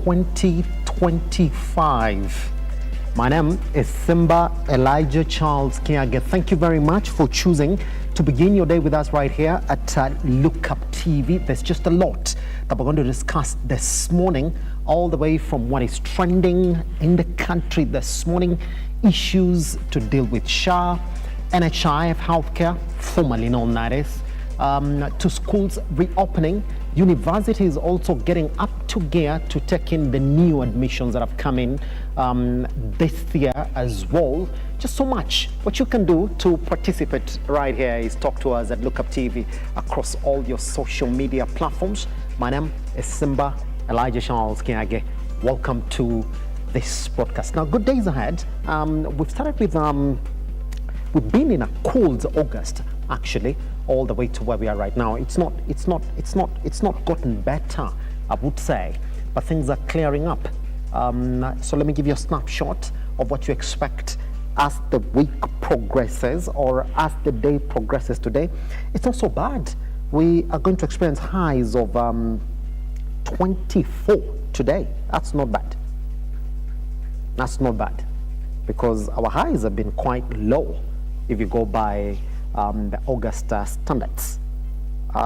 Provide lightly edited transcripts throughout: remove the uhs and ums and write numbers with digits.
2025. My name is Simba Elijah Charles Kiage. Thank you very much for choosing to begin your day with us right here at Look Up TV. There's just a lot that we're going to discuss this morning, all the way from what is trending in the country this morning, issues to deal with SHA, NHIF healthcare, formerly known that is, to schools reopening, universities also getting up to gear to take in the new admissions that have come in this year as well. Just so much. What you can do to participate right here is talk to us at Look Up TV across all your social media platforms. My name is Simba Elijah Charles Kiage. Welcome to this broadcast. Now, good days ahead. We've started with we've been in a cold August, actually, all the way to where we are right now. It's not gotten better, I would say, but things are clearing up. So let me give you a snapshot of what you expect as the week progresses, or as the day progresses today. It's not so bad. We are going to experience highs of 24 today. That's not bad. That's not bad, because our highs have been quite low if you go by the August standards.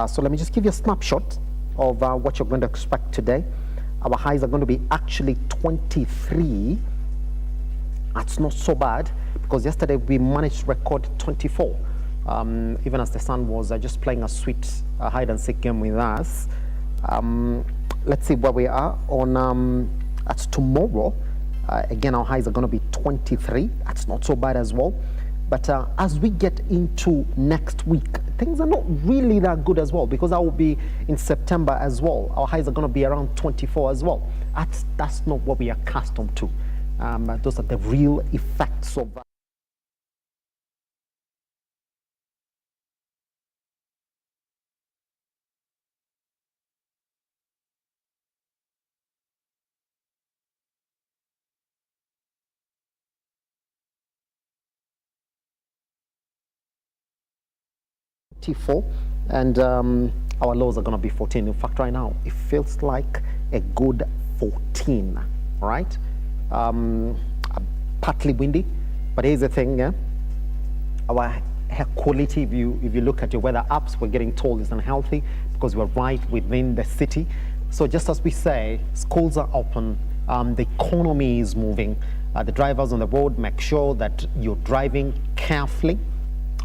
So let me just give you a snapshot of what you're going to expect today. Our highs are going to be actually 23. That's not so bad, because yesterday we managed to record 24. Even as the sun was just playing a sweet hide and seek game with us. Let's see where we are on at tomorrow. Again, our highs are going to be 23. That's not so bad as well. But as we get into next week, things are not really that good as well, because I will be in September as well. Our highs are going to be around 24 as well. That's not what we are accustomed to. Those are the real effects of 24, and our lows are going to be 14. In fact, right now it feels like a good 14. All right, partly windy, but here's the thing, yeah? Our air quality, if you look at your weather apps, we're getting told is unhealthy because we're right within the city. So just as we say, schools are open, the economy is moving, the drivers on the road, make sure that you're driving carefully,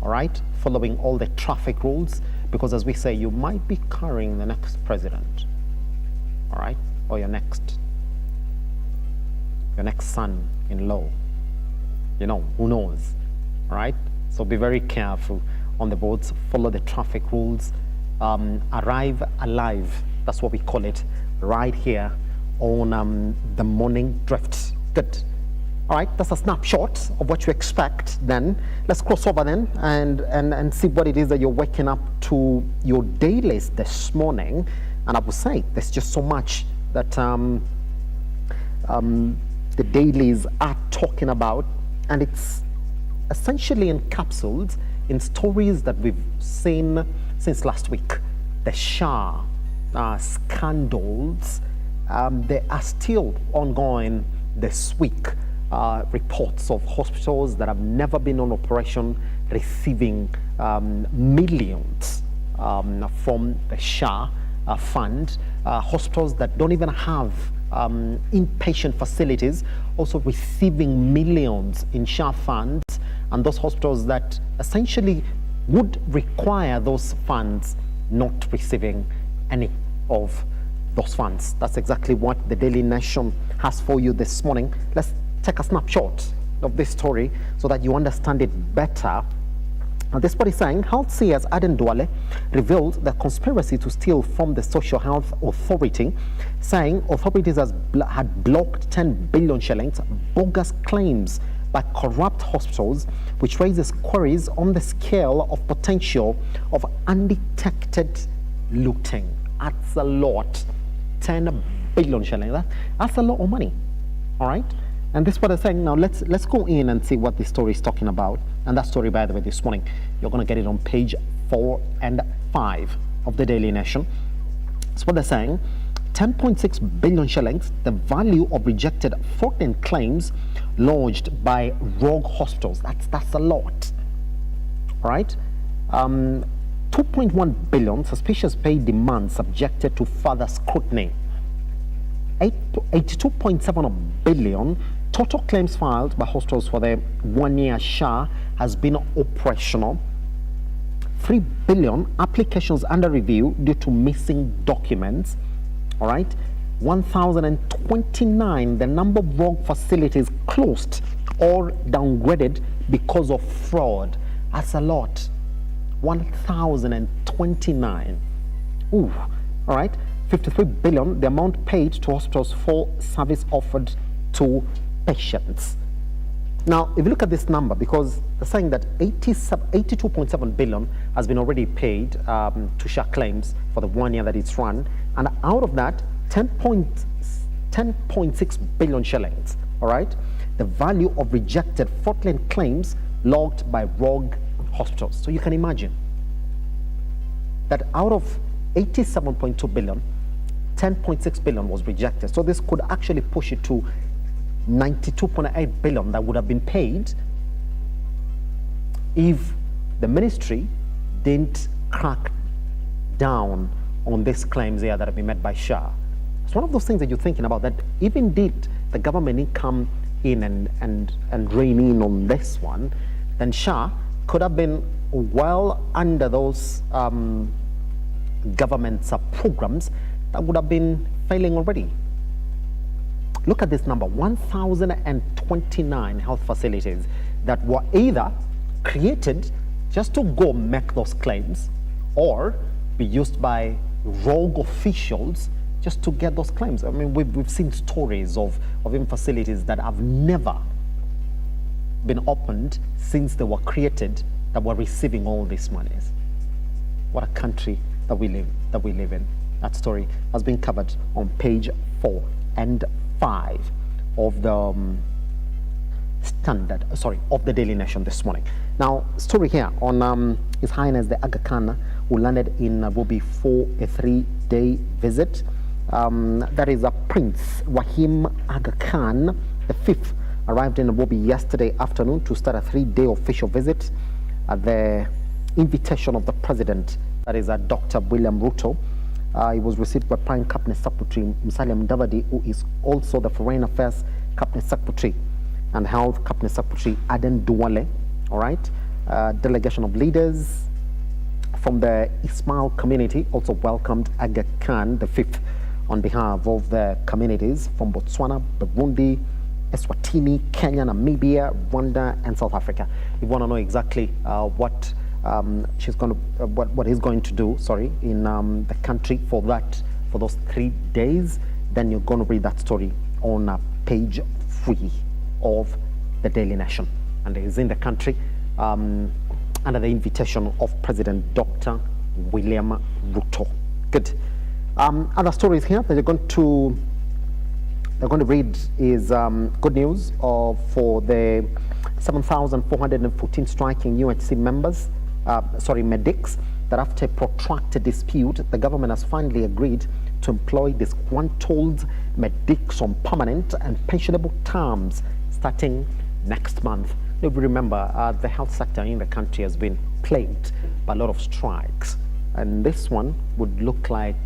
all right, following all the traffic rules, because as we say, you might be carrying the next president, all right, or your next son-in-law, you know, who knows, all right? So be very careful on the roads, follow the traffic rules, arrive alive, that's what we call it, right here on the morning drift. Good. All right, that's a snapshot of what you expect. Then let's cross over then and see what it is that you're waking up to your dailies this morning. And I would say there's just so much that the dailies are talking about, and it's essentially encapsulated in stories that we've seen since last week. The SHA scandals, they are still ongoing this week. Reports of hospitals that have never been on operation receiving millions from the SHA fund, hospitals that don't even have inpatient facilities also receiving millions in SHA funds, and those hospitals that essentially would require those funds not receiving any of those funds. That's exactly what the Daily Nation has for you this morning. Let's take a snapshot of this story so that you understand it better. Now, this body saying, Health CS Aden Duale revealed the conspiracy to steal from the Social Health Authority, saying authorities had blocked 10 billion shillings bogus claims by corrupt hospitals, which raises queries on the scale of potential of undetected looting. That's a lot. 10 billion shillings. That's a lot of money. All right. And this is what I'm saying. Now let's go in and see what this story is talking about. And that story, by the way, this morning, you're going to get it on page 4 and 5 of the Daily Nation. That's what they're saying. 10.6 billion shillings, the value of rejected 14 claims lodged by rogue hospitals. That's a lot. All right. 2.1 billion suspicious pay demands subjected to further scrutiny. 82.7 billion total claims filed by hospitals for the 1 year SHA has been operational. 3 billion applications under review due to missing documents. All right. 1,029 the number of rogue facilities closed or downgraded because of fraud. That's a lot. 1,029. Ooh. All right. 53 billion the amount paid to hospitals for service offered to patients. Now, if you look at this number, because they're saying that 82.7 billion has been already paid to SHA claims for the 1 year that it's run, and out of that, 10.6 billion shillings, all right, the value of rejected 14 claims logged by rogue hospitals. So you can imagine that out of 87.2 billion, 10.6 billion was rejected. So this could actually push it to 92.8 billion that would have been paid if the ministry didn't crack down on these claims here that have been made by SHA. It's one of those things that you're thinking about, that if indeed the government didn't come in and rein in on this one, then SHA could have been well under those government's programs that would have been failing already. Look at this number, 1,029 health facilities that were either created just to go make those claims or be used by rogue officials just to get those claims. I mean, we've seen stories of even facilities that have never been opened since they were created that were receiving all these monies. What a country that we live in. That story has been covered on page 4 and 5 of the of the Daily Nation this morning. Now, story here on His Highness the Aga Khan, who landed in Nairobi for a 3-day visit. That is Prince Wahim Aga Khan the 5th arrived in Nairobi yesterday afternoon to start a 3-day official visit at the invitation of the president, that is Dr. William Ruto. He was received by Prime Cabinet Secretary Musalia Mudavadi, who is also the Foreign Affairs Cabinet Secretary, and Health Cabinet Secretary Aden Duwale. All right. Delegation of leaders from the Ismail community also welcomed Aga Khan the 5th on behalf of the communities from Botswana, Burundi, Eswatini, Kenya, Namibia, Rwanda, and South Africa. If you want to know exactly what he's going to do, in the country for those 3 days, then you're going to read that story on page 3 of the Daily Nation. And he's in the country under the invitation of President Dr. William Ruto. Good. Other stories here that they're going to read is good news for the 7,414 striking UHC members, medics, that after a protracted dispute, the government has finally agreed to employ disgruntled medics on permanent and pensionable terms starting next month. If you remember, the health sector in the country has been plagued by a lot of strikes, and this one would look like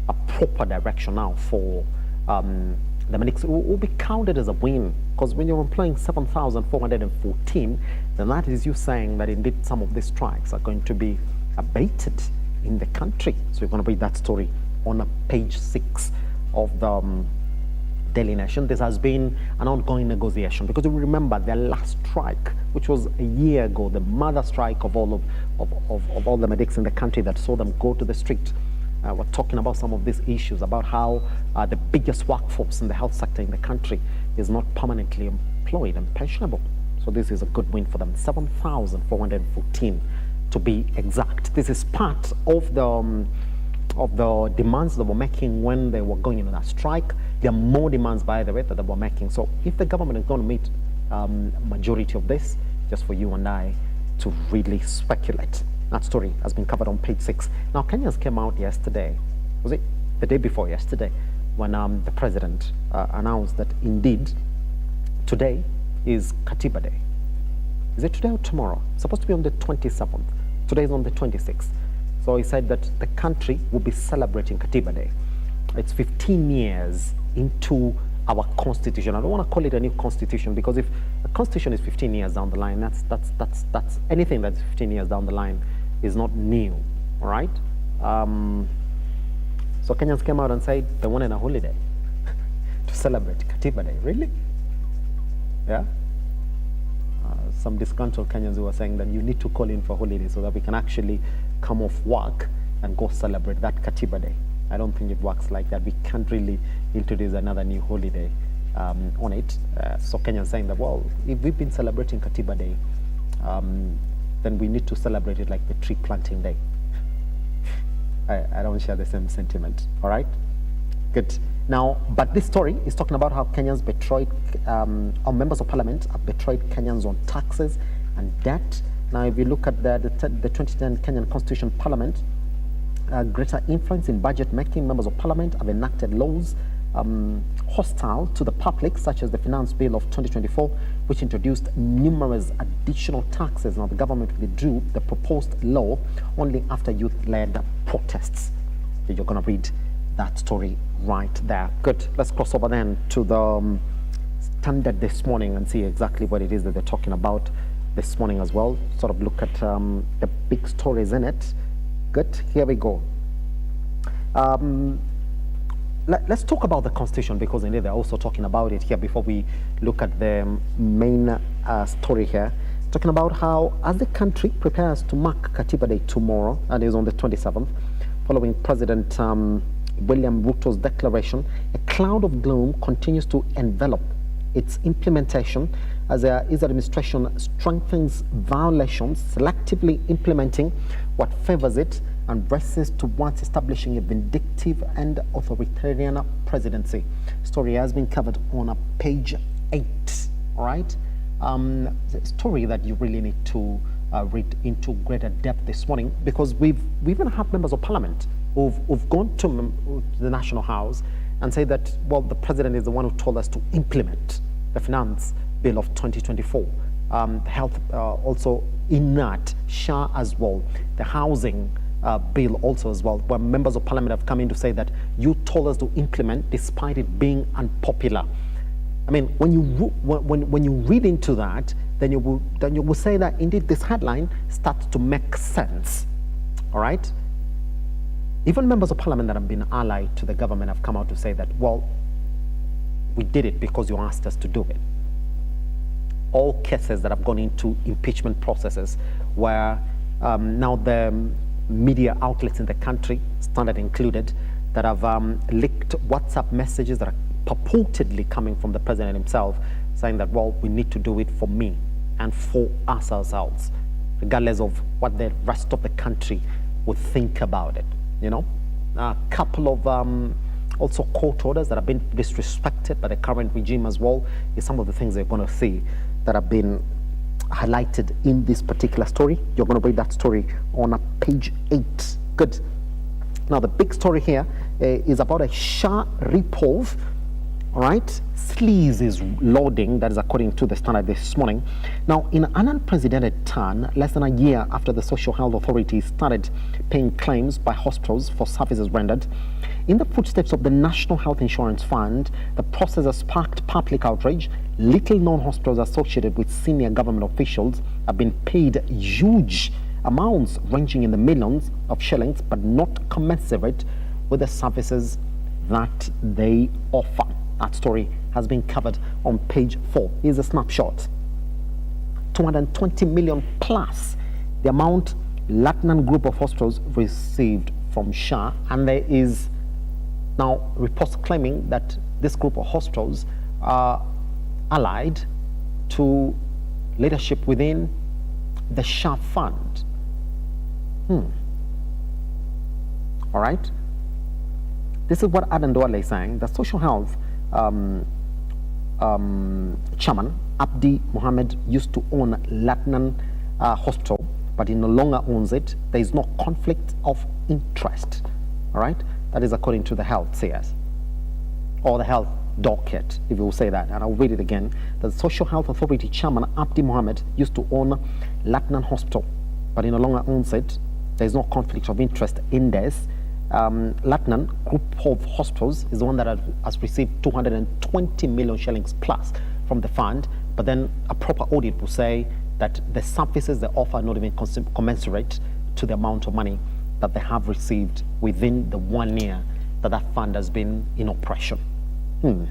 a proper direction now for the medics. Will be counted as a win, because when you're employing 7,414, then that is you saying that indeed some of these strikes are going to be abated in the country. So we're going to read that story on page 6 of the Daily Nation. This has been an ongoing negotiation, because you remember their last strike, which was a year ago, the mother strike of all all the medics in the country that saw them go to the street. We're talking about some of these issues, about how the biggest workforce in the health sector in the country is not permanently employed and pensionable. So this is a good win for them. 7,414 to be exact. This is part of the demands they were making when they were going into that strike. There are more demands, by the way, that they were making. So if the government is going to meet majority of this, just for you and I to really speculate. That story has been covered on page 6. Now, Kenyans came out yesterday, was it the day before yesterday, when the president announced that indeed today is Katiba Day. Is it today or tomorrow? It's supposed to be on the 27th. Today is on the 26th. So he said that the country will be celebrating Katiba Day. It's 15 years into our constitution. I don't want to call it a new constitution, because if a constitution is 15 years down the line, that's anything that's 15 years down the line is not new, all right? So Kenyans came out and said they wanted a holiday to celebrate Katiba Day. Really? Yeah? Some disgruntled Kenyans who were saying that you need to call in for holiday so that we can actually come off work and go celebrate that Katiba Day. I don't think it works like that. We can't really introduce another new holiday on it. So Kenyans saying that, well, if we've been celebrating Katiba Day, then we need to celebrate it like the tree planting day. I don't share the same sentiment, all right? Good. Now, but this story is talking about how Kenyans betrayed, or members of parliament have betrayed Kenyans on taxes and debt. Now, if you look at the 2010 Kenyan Constitution Parliament, greater influence in budget making, members of parliament have enacted laws hostile to the public, such as the Finance Bill of 2024, which introduced numerous additional taxes. Now, the government withdrew the proposed law only after youth-led protests. You're going to read that story right there. Good. Let's cross over then to the Standard this morning and see exactly what it is that they're talking about this morning as well. Sort of look at the big stories in it. Good. Here we go. Let's talk about the Constitution, because indeed they're also talking about it here before we look at the main story here. Talking about how, as the country prepares to mark Katiba Day tomorrow, and is on the 27th, following President William Ruto's declaration, a cloud of gloom continues to envelop its implementation as his administration strengthens violations, selectively implementing what favors it, and races towards establishing a vindictive and authoritarian presidency. Story has been covered on page 8, all right? The story that you really need to read into greater depth this morning, because we've even had members of parliament who've gone to the National House and say that, well, the president is the one who told us to implement the Finance Bill of 2024. The health also in that, SHA as well, the housing bill also as well, where members of parliament have come in to say that you told us to implement despite it being unpopular. I mean, when you read into that, then you will say that indeed this headline starts to make sense. All right? Even members of parliament that have been allied to the government have come out to say that, well, we did it because you asked us to do it. All cases that have gone into impeachment processes where now the media outlets in the country, Standard included, that have leaked WhatsApp messages that are purportedly coming from the president himself, saying that, well, we need to do it for me and for us ourselves, regardless of what the rest of the country would think about it. You know, a couple of also court orders that have been disrespected by the current regime as well is some of the things you're going to see that have been highlighted in this particular story. You're going to read that story on page 8. Good. Now, the big story here is about a SHA repove. All right, sleaze is loading. That is according to the Standard this morning. Now, in an unprecedented turn, less than a year after the Social Health Authority started paying claims by hospitals for services rendered, in the footsteps of the National Health Insurance Fund, the process has sparked public outrage. Little-known hospitals associated with senior government officials have been paid huge amounts ranging in the millions of shillings, but not commensurate with the services that they offer. That story has been covered on page 4. Here's a snapshot. 220 million plus the amount Latnan Group of Hospitals received from SHA, and there is now reports claiming that this group of hospitals are allied to leadership within the SHA fund. All right. This is what Adan Duale is saying. The social health chairman Abdi Mohammed used to own Latnan Hospital, but he no longer owns it. There is no conflict of interest. All right. That is according to the health CS. or the health docket, if you will say that, and I'll read it again. The Social Health Authority Chairman Abdi Mohammed used to own Latnan Hospital, but he no longer owns it. There's no conflict of interest in this. Latnan Group of Hospitals is the one that has received 220 million shillings plus from the fund, but then a proper audit will say that the services they offer are not even commensurate to the amount of money that they have received within the 1 year that that fund has been in operation. All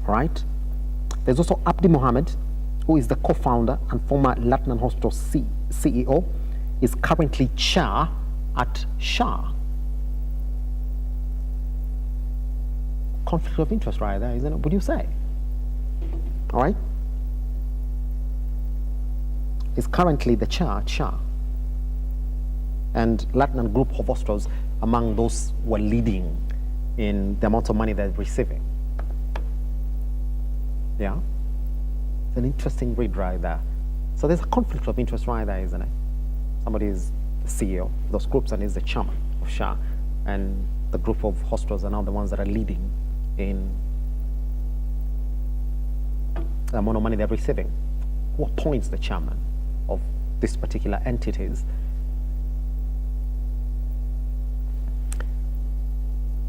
right. There's also Abdi Mohammed, who is the co-founder and former Latnan Hospital CEO, is currently chair at SHA. Conflict of interest right there, isn't it? Would you say? All right. Is currently the chair at SHA. And Latnan Group of Hospitals among those who are leading in the amount of money they're receiving. Yeah. It's an interesting read right there. So there's a conflict of interest right there, isn't it? Somebody is the CEO of those groups and is the chairman of SHA, and the group of hospitals are now the ones that are leading in the amount of money they're receiving. Who appoints the chairman of these particular entities?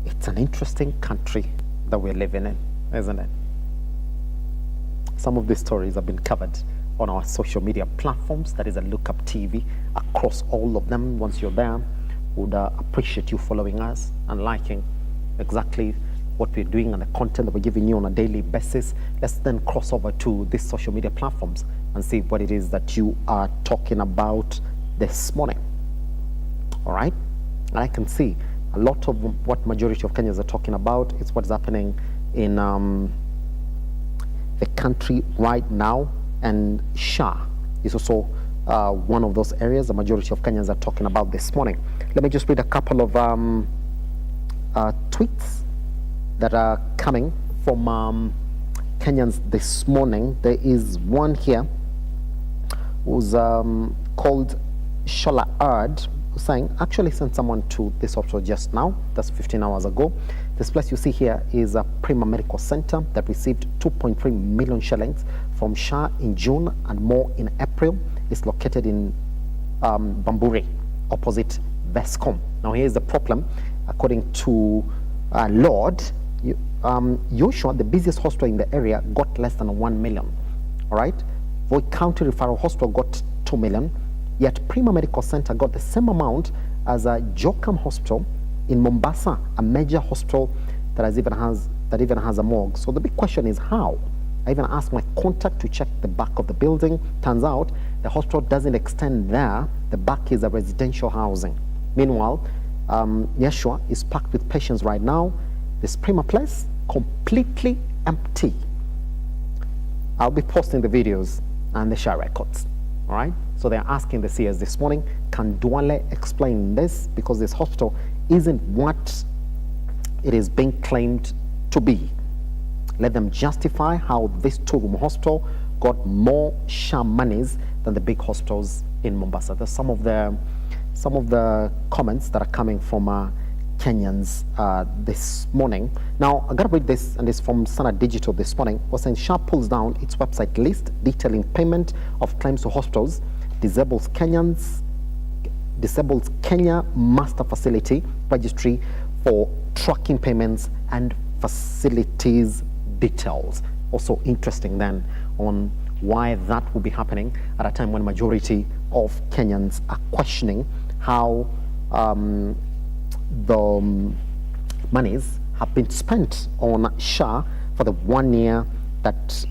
It's an interesting country that we're living in, isn't it? Some of these stories have been covered on our social media platforms. That is a Lookup TV across all of them. Once you're there, would appreciate you following us and liking exactly what we're doing and the content that we're giving you on a daily basis. Let's then cross over to these social media platforms and see what it is that you are talking about this morning. All right? And I can see a lot of what majority of Kenyans are talking about. It's what's happening in the country right now, and SHA is also one of those areas the majority of Kenyans are talking about this morning. Let me just read a couple of tweets that are coming from Kenyans this morning. There is one here who's called Shola Ard, saying, actually sent someone to this hospital just now, that's 15 hours ago. This place you see here is a Prima Medical Center that received 2.3 million shillings from SHA in June and more in April. It's located in Bamburi, opposite Vescom. Now here's the problem. According to Lord, Joshua, the busiest hospital in the area, got less than 1 million. All right? Voi County Referral Hospital got 2 million. Yet Prima Medical Center got the same amount as a Jokam Hospital in Mombasa, a major hospital that even has a morgue. So the big question is how? I even asked my contact to check the back of the building. Turns out the hospital doesn't extend there. The back is a residential housing. Meanwhile, Yeshua is packed with patients right now. This Prima place, completely empty. I'll be posting the videos and the SHA records. All right? So they're asking the CS this morning, can Duale explain this? Because this hospital isn't what it is being claimed to be. Let them justify how this two-room hospital got more SHA monies than the big hospitals in Mombasa. There's some of the comments that are coming from Kenyans this morning. Now, I gotta read this, and it's from Standard Digital this morning. Was saying SHA pulls down its website list detailing payment of claims to hospitals, disables Kenya Master Facility Registry for tracking payments and facilities details. Also interesting then on why that will be happening at a time when majority of Kenyans are questioning how the monies have been spent on SHA for the 1 year that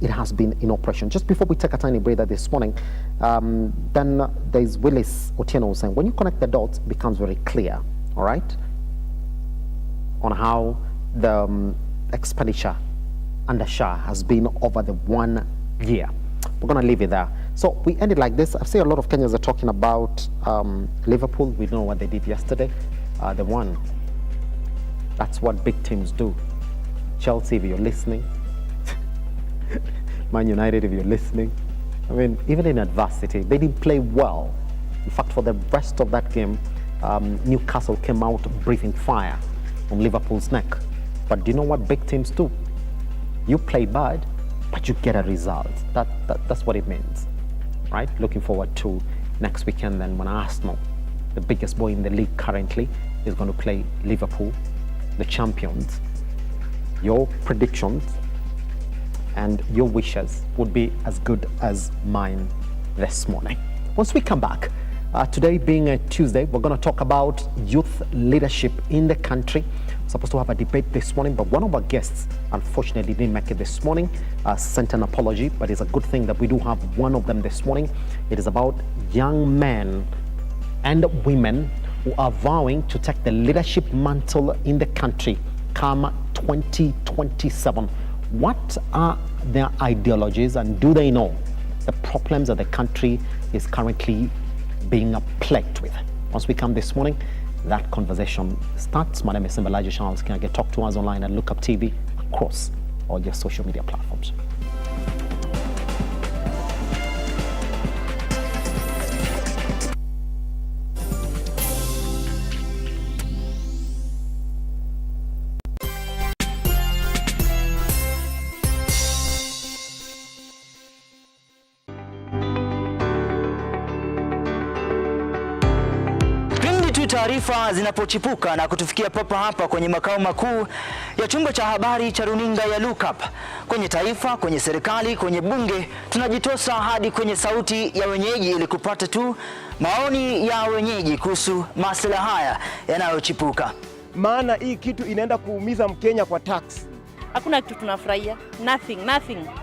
it has been in operation. Just before we take a tiny breather this morning, then there's Willis Otieno saying, when you connect the dots, it becomes very clear, all right, on how the expenditure under SHA has been over the 1 year. We're going to leave it there. So we ended like this. I've seen a lot of Kenyans are talking about Liverpool. We know what they did yesterday. They won. That's what big teams do. Chelsea, if you're listening. Man United, if you're listening. I mean, even in adversity, they didn't play well. In fact, for the rest of that game, Newcastle came out breathing fire on Liverpool's neck. But do you know what big teams do? You play bad, but you get a result. That's what it means, right? Looking forward to next weekend then when Arsenal, the biggest boy in the league currently, is going to play Liverpool, the champions. Your predictions and your wishes would be as good as mine this morning. Once we come back, today being a Tuesday, we're going to talk about youth leadership in the country. We're supposed to have a debate this morning, but one of our guests unfortunately didn't make it this morning, sent an apology, but it's a good thing that we do have one of them this morning. It is about young men and women who are vowing to take the leadership mantle in the country come 2027. What are their ideologies, and do they know the problems that the country is currently being plagued with? Once we come this morning, that conversation starts. My name is Elijah Charles. Can I get talk to us online at Lookup TV across all your social media platforms? Taarifa zinapochipuka na kutufikia papa hapa kwenye makao makuu ya chumba cha habari cha runinga ya Lookup, kwenye taifa, kwenye serikali, kwenye bunge, tunajitosa hadi kwenye sauti ya wenyeji ili kupata tu maoni ya wenyeji kuhusu masuala haya yanayochipuka. Maana hii kitu inaenda kuumiza Mkenya kwa tax. Hakuna kitu tunafurahia. Nothing.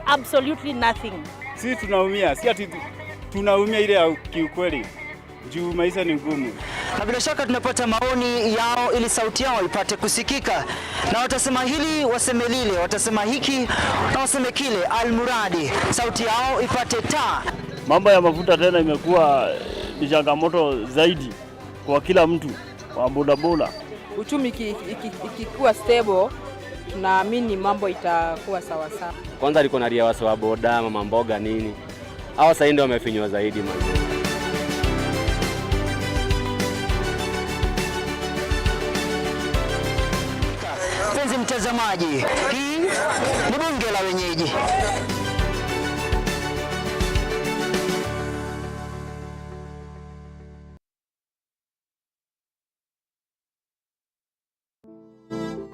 Absolutely nothing. Sisi tunaumia, si ati tunaumia ile ya kiukweli. Juu maisha ni ngumu. Na bila shaka tunapata maoni yao ili sauti yao ipate kusikika. Na watasema hili, waseme lile, watasema hiki na waseme kile, almuradi sauti yao ipate taa. Mambo ya mafuta tena imekuwa ni changamoto zaidi kwa kila mtu wa bodaboda. Uchumi ikikuwa stable, tunaamini mambo itakuwa sawa sawa. Kwanza alikuwa na ria wasa wa boda, mama mboga nini. Hawa sasa ndio wamefinywa zaidi mazuri. Mtazamaji, hii ni bunge la wenyeji.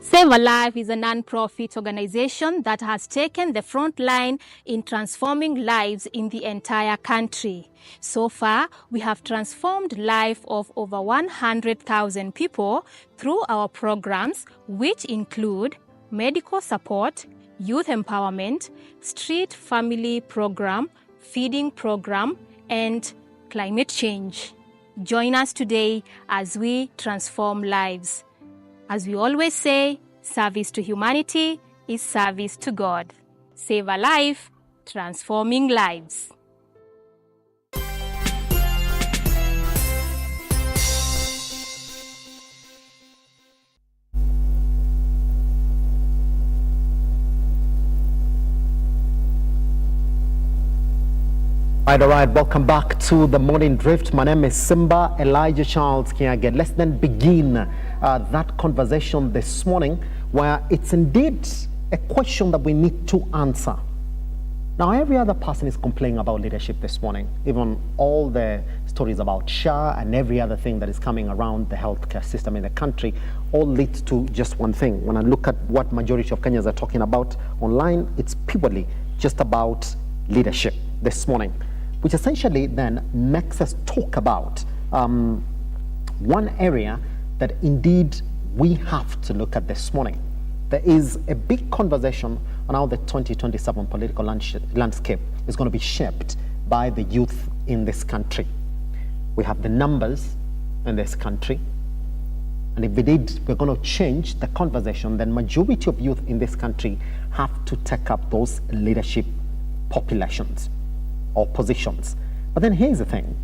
Save a Life is a non-profit organization that has taken the front line in transforming lives in the entire country. So far, we have transformed the life of over 100,000 people through our programs, which include medical support, youth empowerment, street family program, feeding program, and climate change. Join us today as we transform lives. As we always say, service to humanity is service to God. Save a life, transforming lives. All right, welcome back to the Morning Drift. My name is Elijah Charles. Let's then begin that conversation this morning, where it's indeed a question that we need to answer. Now, every other person is complaining about leadership this morning, even all the stories about SHA and every other thing that is coming around the healthcare system in the country, all leads to just one thing. When I look at what majority of Kenyans are talking about online, it's purely just about leadership this morning, which essentially then makes us talk about one area that indeed we have to look at this morning. There is a big conversation on how the 2027 political landscape is going to be shaped by the youth in this country. We have the numbers in this country, and if we're going to change the conversation, then majority of youth in this country have to take up those leadership populations or positions. But then here's the thing: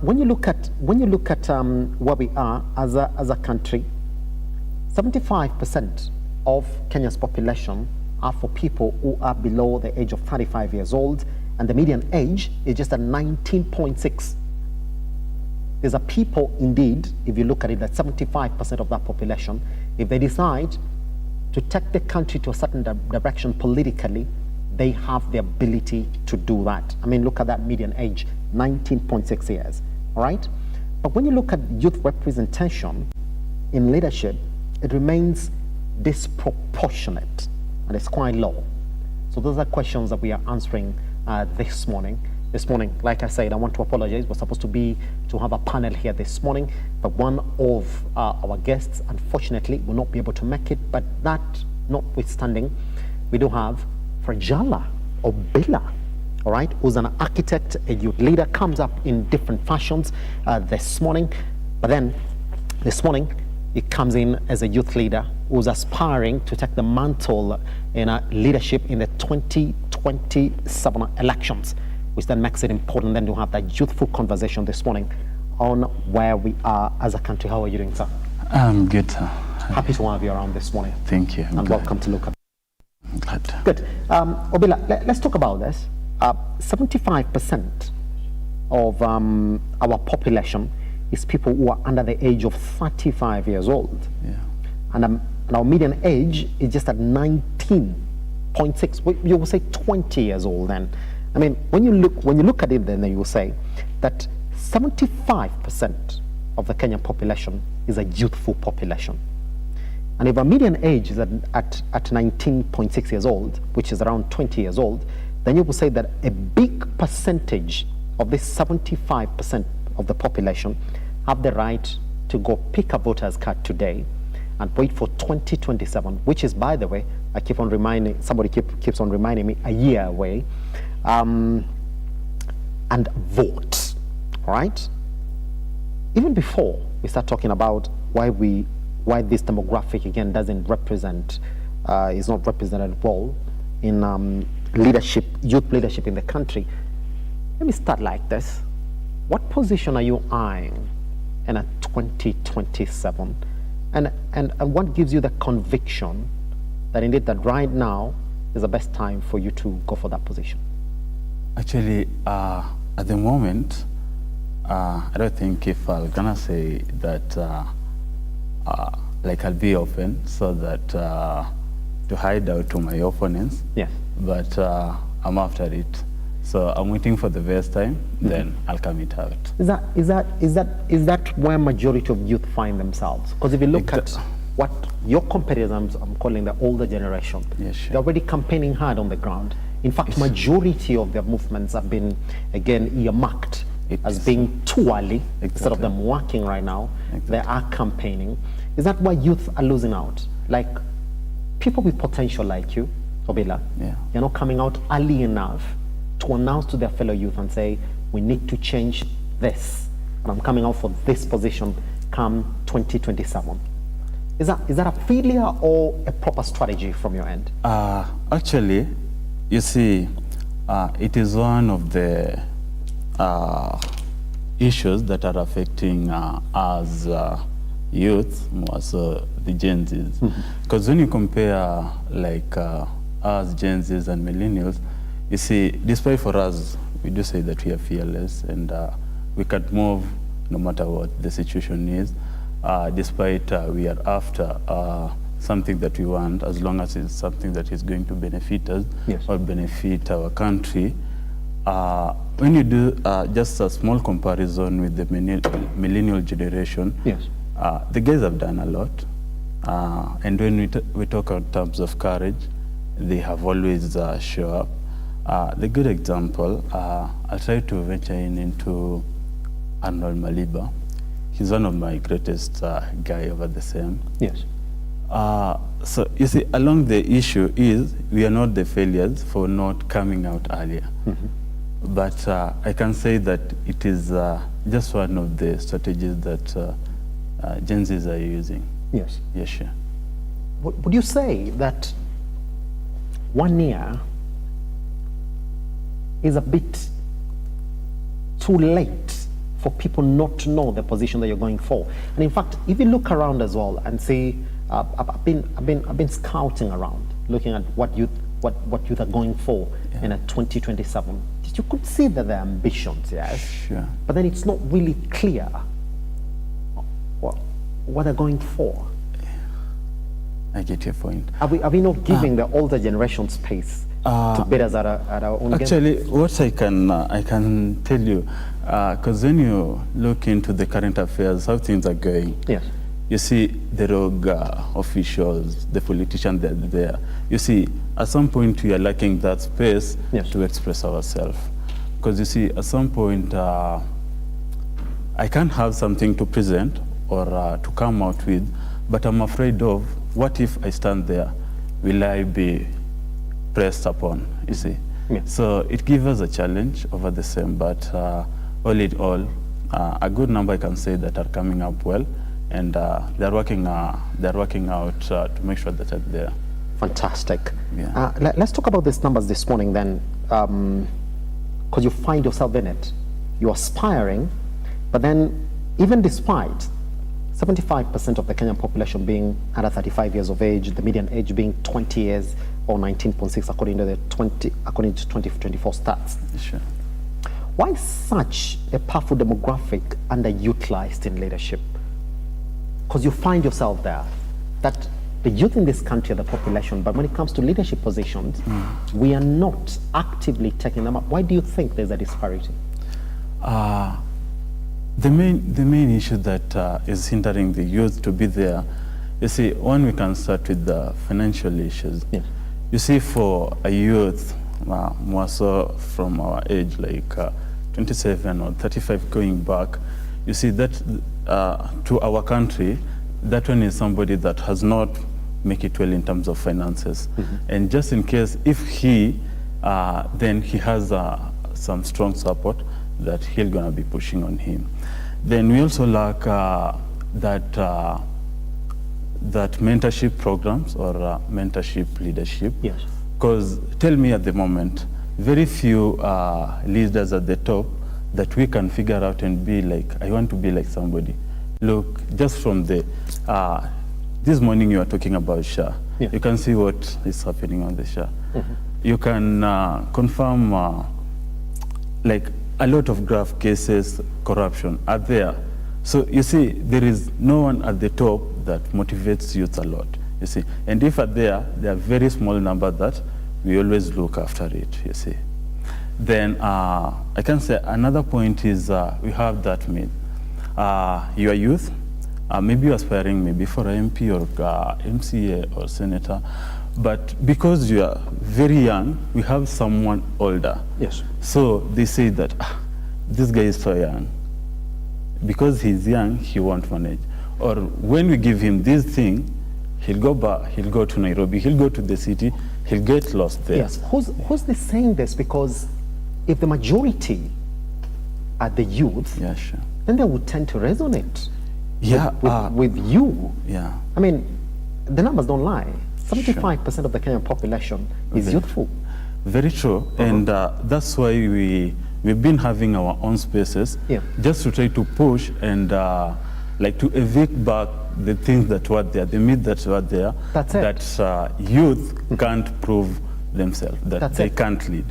when you look at where we are as a country, 75% of Kenya's population are for people who are below the age of 35 years old, and the median age is just at 19.6. These are people, indeed, if you look at it, that 75% of that population, if they decide to take the country to a certain direction politically, they have the ability to do that. I mean, look at that median age, 19.6 years, all right? But when you look at youth representation in leadership, it remains disproportionate, and it's quite low. So those are questions that we are answering this morning. This morning, like I said, I want to apologize. We're supposed to have a panel here this morning, but one of our guests, unfortunately, will not be able to make it. But that notwithstanding, we do have Frajala Obila, all right, who's an architect, a youth leader, comes up in different fashions this morning. But then this morning, he comes in as a youth leader who's aspiring to take the mantle in leadership in the 2027 elections, which then makes it important then to have that youthful conversation this morning on where we are as a country. How are you doing, sir? I'm good, sir. Happy to have you around this morning. Thank you. And welcome to Look Up. Glad. Good. Obila, let's talk about this. 75% of our population is people who are under the age of 35 years old. Yeah. And our median age is just at 19.6. You will say 20 years old then. I mean, when you look at it, then you will say that 75% of the Kenyan population is a youthful population. And if our median age is at 19.6 years old, which is around 20 years old, then you will say that a big percentage of this 75% of the population have the right to go pick a voter's card today and wait for 2027, which is, by the way, I keep on reminding, somebody keeps on reminding me, a year away, and vote, all right? Even before we start talking about why this demographic, again, doesn't represent, is not represented well in leadership, youth leadership in the country, let me start like this. What position are you eyeing in a 2027? And what gives you the conviction that indeed that right now is the best time for you to go for that position? Actually, at the moment, I don't think if I'm gonna say that, like I'll be open so that to hide out to my opponents. Yes. But I'm after it. So I'm waiting for the best time, then I'll come it out. Is that where majority of youth find themselves? Because if you look at what your competitors, I'm calling the older generation, yes, sure. They're already campaigning hard on the ground. In fact, majority of their movements have been, again, earmarked as being too early. Instead of them working right now, they are campaigning. Is that why youth are losing out? Like people with potential like you, Obila, you're not coming out early enough to announce to their fellow youth and say, we need to change this. And I'm coming out for this position come 2027. Is that a failure or a proper strategy from your end? Actually, you see, it is one of the issues that are affecting us youth, more so the Gen Zs. Because when you compare like us Gen Zs and millennials, you see, despite for us, we do say that we are fearless and we can move no matter what the situation is. Despite we are after something that we want, as long as it's something that is going to benefit us or benefit our country. When you do just a small comparison with the millennial generation, the guys have done a lot. And when we talk in terms of courage, they have always show up. The good example, I'll try to venture into Arnold Maliba. He's one of my greatest guy over the same. Yes. So you see, along the issue is we are not the failures for not coming out earlier. But I can say that it is just one of the strategies that Gen Zs are using. Yes. Yes, sure. Would you say that 1 year is a bit too late for people not to know the position that you're going for? And in fact, if you look around as well and see, I've been scouting around, looking at what youth are going for in a 2027. You could see that there are ambitions, yes. Sure. But then it's not really clear what they're going for? I get your point. Are we not giving the older generation space to beat us at our own game? Actually, what I can tell you, because when you look into the current affairs, how things are going, Yes. you see the rogue officials, the politicians that are there. You see, at some point we are lacking that space Yes. to express ourselves. Because you see, at some point, I can't have something to present or to come out with, but I'm afraid of what if I stand there? Will I be pressed upon, you see? Yeah. So it gives us a challenge over the same, but all in all, a good number I can say that are coming up well, and they're working out to make sure that they're there. Fantastic. Yeah. Let's talk about these numbers this morning then, because you find yourself in it. You're aspiring, but then even despite 75% of the Kenyan population being under 35 years of age, the median age being 20 years or 19.6 according to 2024 stats. Sure. Why is such a powerful demographic underutilized in leadership? Because you find yourself there, that the youth in this country are the population, but when it comes to leadership positions, we are not actively taking them up. Why do you think there's a disparity? The main issue that is hindering the youth to be there, you see, one, we can start with the financial issues. Yes. You see, for a youth, more so from our age, like 27 or 35 going back, you see that to our country, that one is somebody that has not make it well in terms of finances. And just in case, if he, then he has some strong support that he's gonna be pushing on him. Then we also lack that mentorship programs or mentorship leadership. Yes. Because tell me at the moment, very few leaders at the top that we can figure out and be like, I want to be like somebody. Look, just from the, this morning you are talking about SHA. Yeah. You can see what is happening on the SHA. You can confirm like a lot of grave cases, corruption are there. So you see, there is no one at the top that motivates youth a lot, you see. And if there are very small number that we always look after it, you see. Then I can say another point is we have that myth. You are youth, maybe you're aspiring maybe for an MP or MCA or senator, but because you are very young, we have someone older. Yes. So they say that this guy is so young. Because he's young, he won't manage. Or when we give him this thing, he'll go back, he'll go to Nairobi, he'll go to the city, he'll get lost there. Yes. Who's this saying this? Because if the majority are the youth, Yeah, sure. then they would tend to resonate Yeah, with you. yeah. I mean, the numbers don't lie. 75% of the Kenyan population is Okay. youthful. Very true. And that's why we've been having our own spaces, Yeah. just to try to push and like to evict back the things that were there, the myths that were there, That's it. that youth can't prove themselves, that That's they it. can't lead.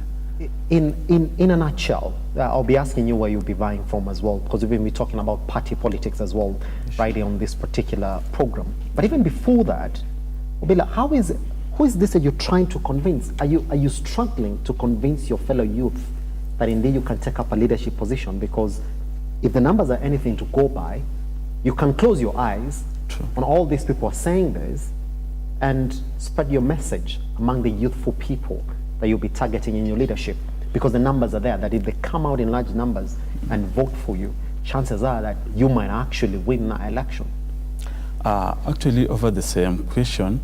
In a nutshell, I'll be asking you where you'll be vying from as well, because we've been talking about party politics as well, right here on this particular program. But even before that, we'll be like, who is this that you're trying to convince? Are you struggling to convince your fellow youth that indeed you can take up a leadership position? Because if the numbers are anything to go by, you can close your eyes on all these people are saying this and spread your message among the youthful people that you'll be targeting in your leadership, because the numbers are there, that if they come out in large numbers and vote for you, chances are that you might actually win that election. Actually, over the same question,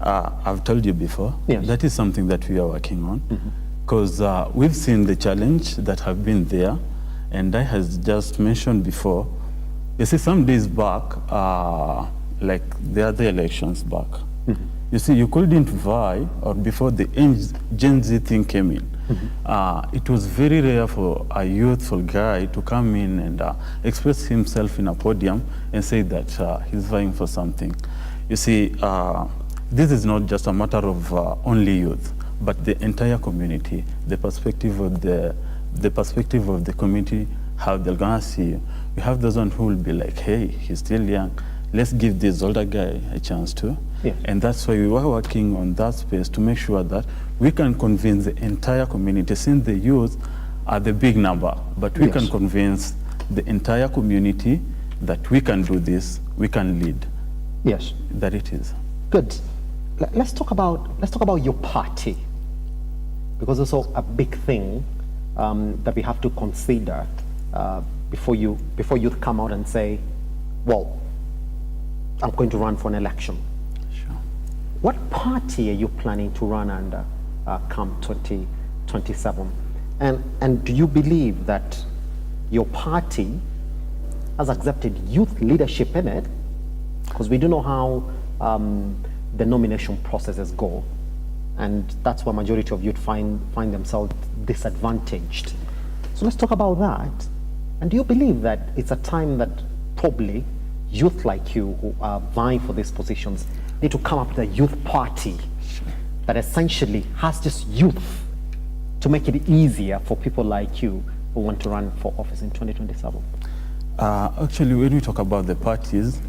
I've told you before, Yes. that is something that we are working on, because we've seen the challenge that have been there, and I has just mentioned before, you see, some days back, like the other elections back, you see, you couldn't vie, or before the Gen Z thing came in, it was very rare for a youthful guy to come in and express himself in a podium and say that he's vying for something. You see, this is not just a matter of only youth, but the entire community, the perspective of the community, how they're gonna see you. We have those one who will be like, hey, he's still young, let's give this older guy a chance to. Yeah. And that's why we were working on that space to make sure that we can convince the entire community, since the youth are the big number, but we Yes. can convince the entire community that we can do this, we can lead, Yes. that it is. Good. Let's talk about your party, because it's also a big thing that we have to consider before you come out and say, well, I'm going to run for an election. Sure. What party are you planning to run under come 2027? And do you believe that your party has accepted youth leadership in it? Because we do know how the nomination processes go, and that's where majority of youth find themselves disadvantaged. So let's talk about that. And do you believe that it's a time that probably youth like you who are vying for these positions need to come up with a youth party that essentially has just youth to make it easier for people like you who want to run for office in 2027? Actually, when we talk about the parties,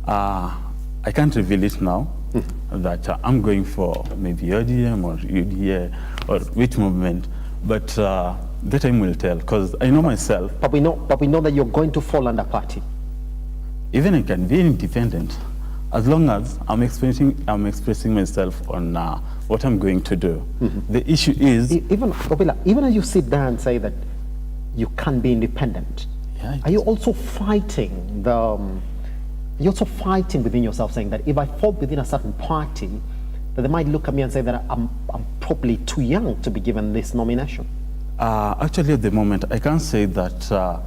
I can't reveal it now, that I'm going for maybe ODM or UDA or which movement, but the time will tell, because I know myself. But we know that you're going to fall under party. Even I can be independent, as long as I'm expressing myself on what I'm going to do. The issue is... Even as you sit there and say that you can't be independent, Yeah, are you also fighting you're also fighting within yourself, saying that if I fall within a certain party, that they might look at me and say that I'm probably too young to be given this nomination? Actually, at the moment, I can't say that,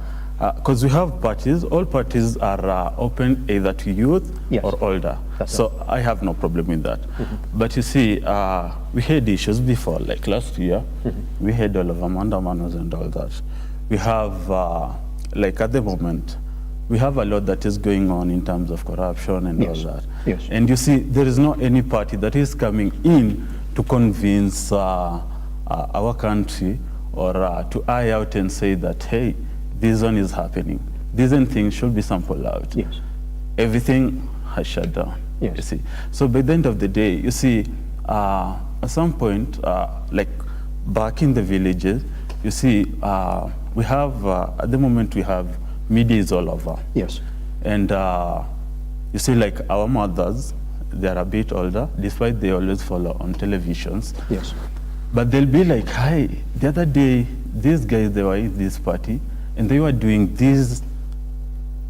because we have parties. All parties are open either to youth Yes. or older. That's So I have no problem with that. But you see, we had issues before, like last year, we had all of Amanda Manos and all that. We have, like at the moment, we have a lot that is going on in terms of corruption and Yes. all that. Yes. And you see, there is not any party that is coming in to convince our country or to eye out and say that, hey, this one is happening. These things should be sampled out. Yes. Everything has shut down. Yes. You see. So by the end of the day, you see, at some point, like back in the villages, you see, we have, at the moment we have media is all over. Yes. And you see, like our mothers, they are a bit older, despite they always follow on televisions. Yes. But they'll be like, hi, the other day, these guys, they were in this party, and they were doing this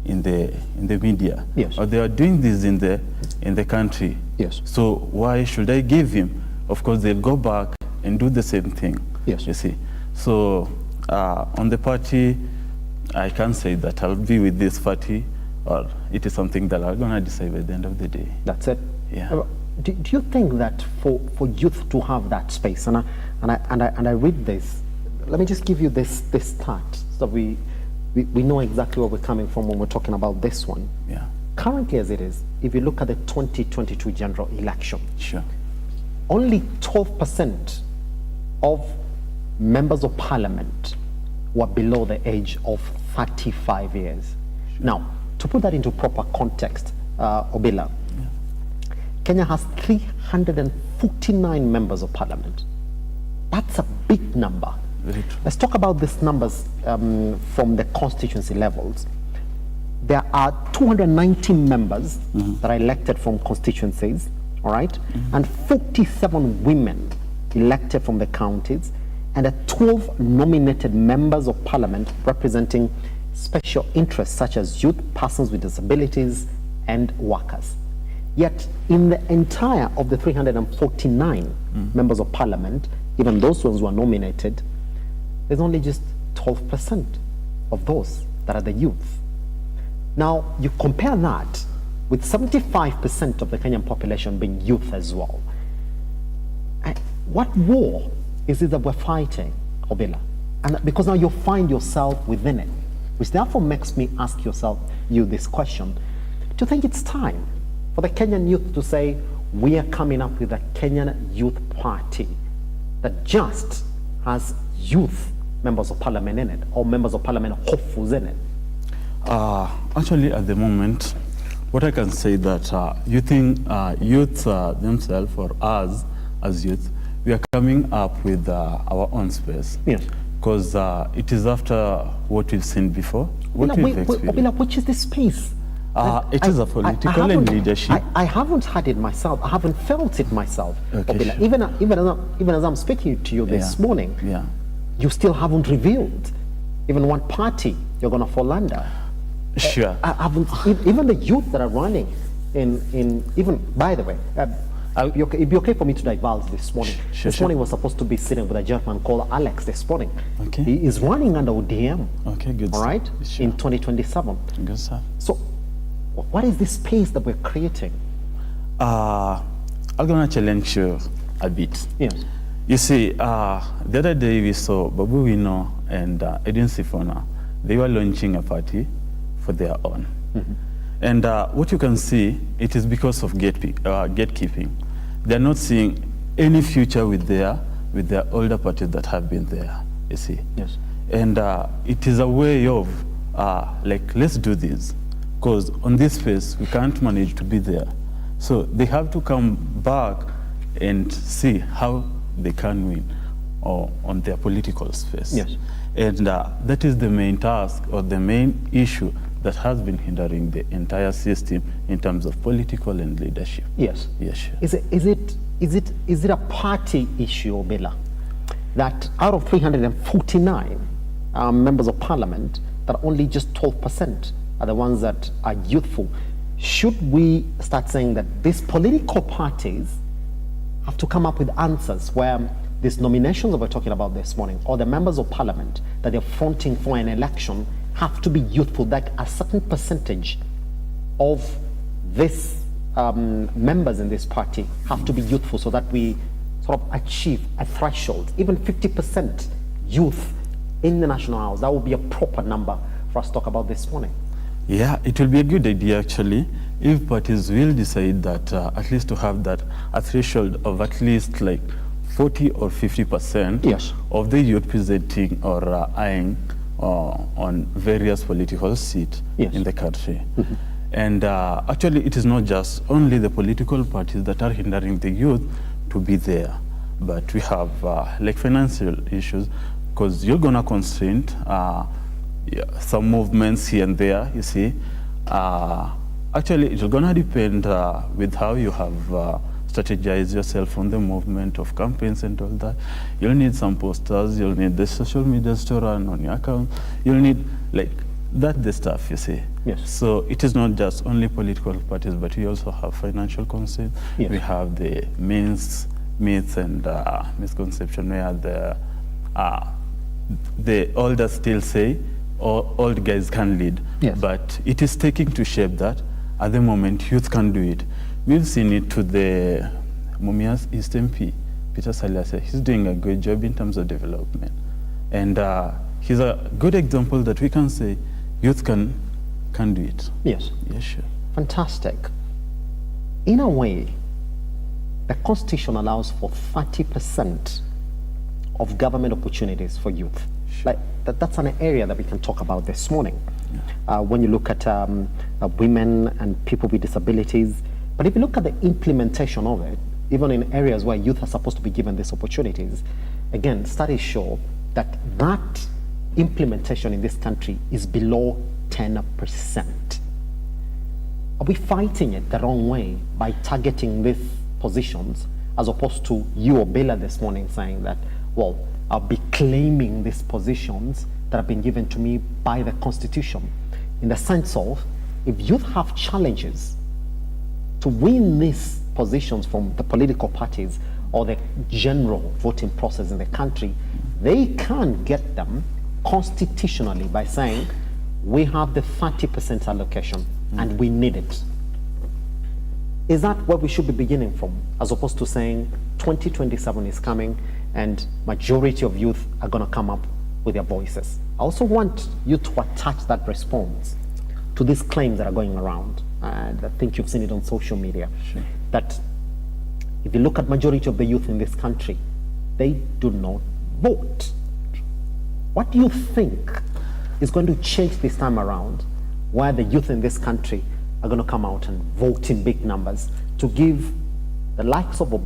in the media. Yes. Or they were doing this in the country. Yes. So why should I give him? Of course, they'll go back and do the same thing. Yes. You see. So on the party, I can't say that I'll be with this party, or it is something that I'm going to decide by the end of the day. That's it. Yeah. Do you think that for youth to have that space, and I read this, let me just give you this stat so we know exactly where we're coming from when we're talking about this one. Yeah. Currently as it is, if you look at the 2022 general election, Sure. only 12% of members of parliament were below the age of 35 years. Now, to put that into proper context, Obila, Kenya has 349 members of parliament. That's a big number. Very true. Let's talk about these numbers from the constituency levels. There are 219 members that are elected from constituencies, all right? And 47 women elected from the counties, and 12 nominated members of parliament representing special interests such as youth, persons with disabilities, and workers. Yet, in the entire of the 349 members of parliament, even those ones who are nominated, there's only just 12% of those that are the youth. Now, you compare that with 75% of the Kenyan population being youth as well. What war is it that we're fighting, Obila? And because now you find yourself within it, which therefore makes me ask you this question. Do you think it's time for the Kenyan youth to say, we are coming up with a Kenyan Youth Party that just has youth members of parliament in it, or members of parliament hopefuls in it? Actually, at the moment, what I can say that you think youth themselves or us as youth, we are coming up with our own space. Yes. Because it is after what we've seen before, what we've experienced. Which is the space? It is a political and leadership. I haven't had it myself. I haven't felt it myself. Okay, Obila. sure. Even as I'm speaking to you this morning, you still haven't revealed even one party you're going to fall under. Sure. I haven't, even the youth that are running even, by the way, it'd be okay for me to divulge this morning. This morning was supposed to be sitting with a gentleman called Alex this morning. Okay. He is running under ODM. Okay, good. All right? Sure. In 2027. Good stuff. So, what is this space that we're creating? I'm going to challenge you a bit. Yes. You see, the other day we saw Babu Wino and Edwin Sifuna. They were launching a party for their own. Mm-hmm. And what you can see, it is because of gatekeeping. They're not seeing any future with their older parties that have been there, you see. Yes. And it is a way of, like, let's do this. Because on this space, we can't manage to be there. So they have to come back and see how they can win on their political space. Yes. And that is the main task or the main issue that has been hindering the entire system in terms of political and leadership. Yes. Yes, sure. Is it a party issue, Obila, that out of 349 members of parliament, that only just 12% are the ones that are youthful? Should we start saying that these political parties have to come up with answers where these nominations that we're talking about this morning, or the members of parliament that they're fronting for an election, have to be youthful, like a certain percentage of this members in this party have to be youthful, so that we sort of achieve a threshold, even 50% youth in the National House? That would be a proper number for us to talk about this morning. Yeah, it will be a good idea actually if parties will decide that at least to have that a threshold of at least like 40 or 50% yes. of the youth presenting or eyeing on various political seats yes. in the country. Mm-hmm. And actually it is not just only the political parties that are hindering the youth to be there, but we have like financial issues, because you're gonna constrain some movements here and there, you see. Actually, it's gonna depend with how you have strategized yourself on the movement of campaigns and all that. You'll need some posters, you'll need the social media to run on your account, you'll need like the stuff, you see. Yes. So it is not just only political parties, but we also have financial constraints. Yes. We have the myths and misconception where the elders still say old guys can lead, yes. but it is taking to shape that. At the moment, youth can do it. We've seen it to the Mumias East MP, Peter Salase. He's doing a good job in terms of development. And he's a good example that we can say youth can do it. Yes. Yes, sure. Fantastic. In a way, the Constitution allows for 30% of government opportunities for youth. Sure. Like that's an area that we can talk about this morning. Yeah. When you look at women and people with disabilities, but if you look at the implementation of it, even in areas where youth are supposed to be given these opportunities, again, studies show that implementation in this country is below 10%. Are we fighting it the wrong way by targeting these positions, as opposed to you or Bella this morning saying that, well, I'll be claiming these positions that have been given to me by the Constitution, in the sense of, if youth have challenges to win these positions from the political parties or the general voting process in the country, they can get them constitutionally by saying, we have the 30% allocation and we need it. Is that where we should be beginning from, as opposed to saying 2027 is coming and majority of youth are going to come up with their voices? I also want you to attach that response to these claims that are going around. And I think you've seen it on social media. Sure. That if you look at majority of the youth in this country, they do not vote. What do you think is going to change this time around, where the youth in this country are going to come out and vote in big numbers to give the likes of Obama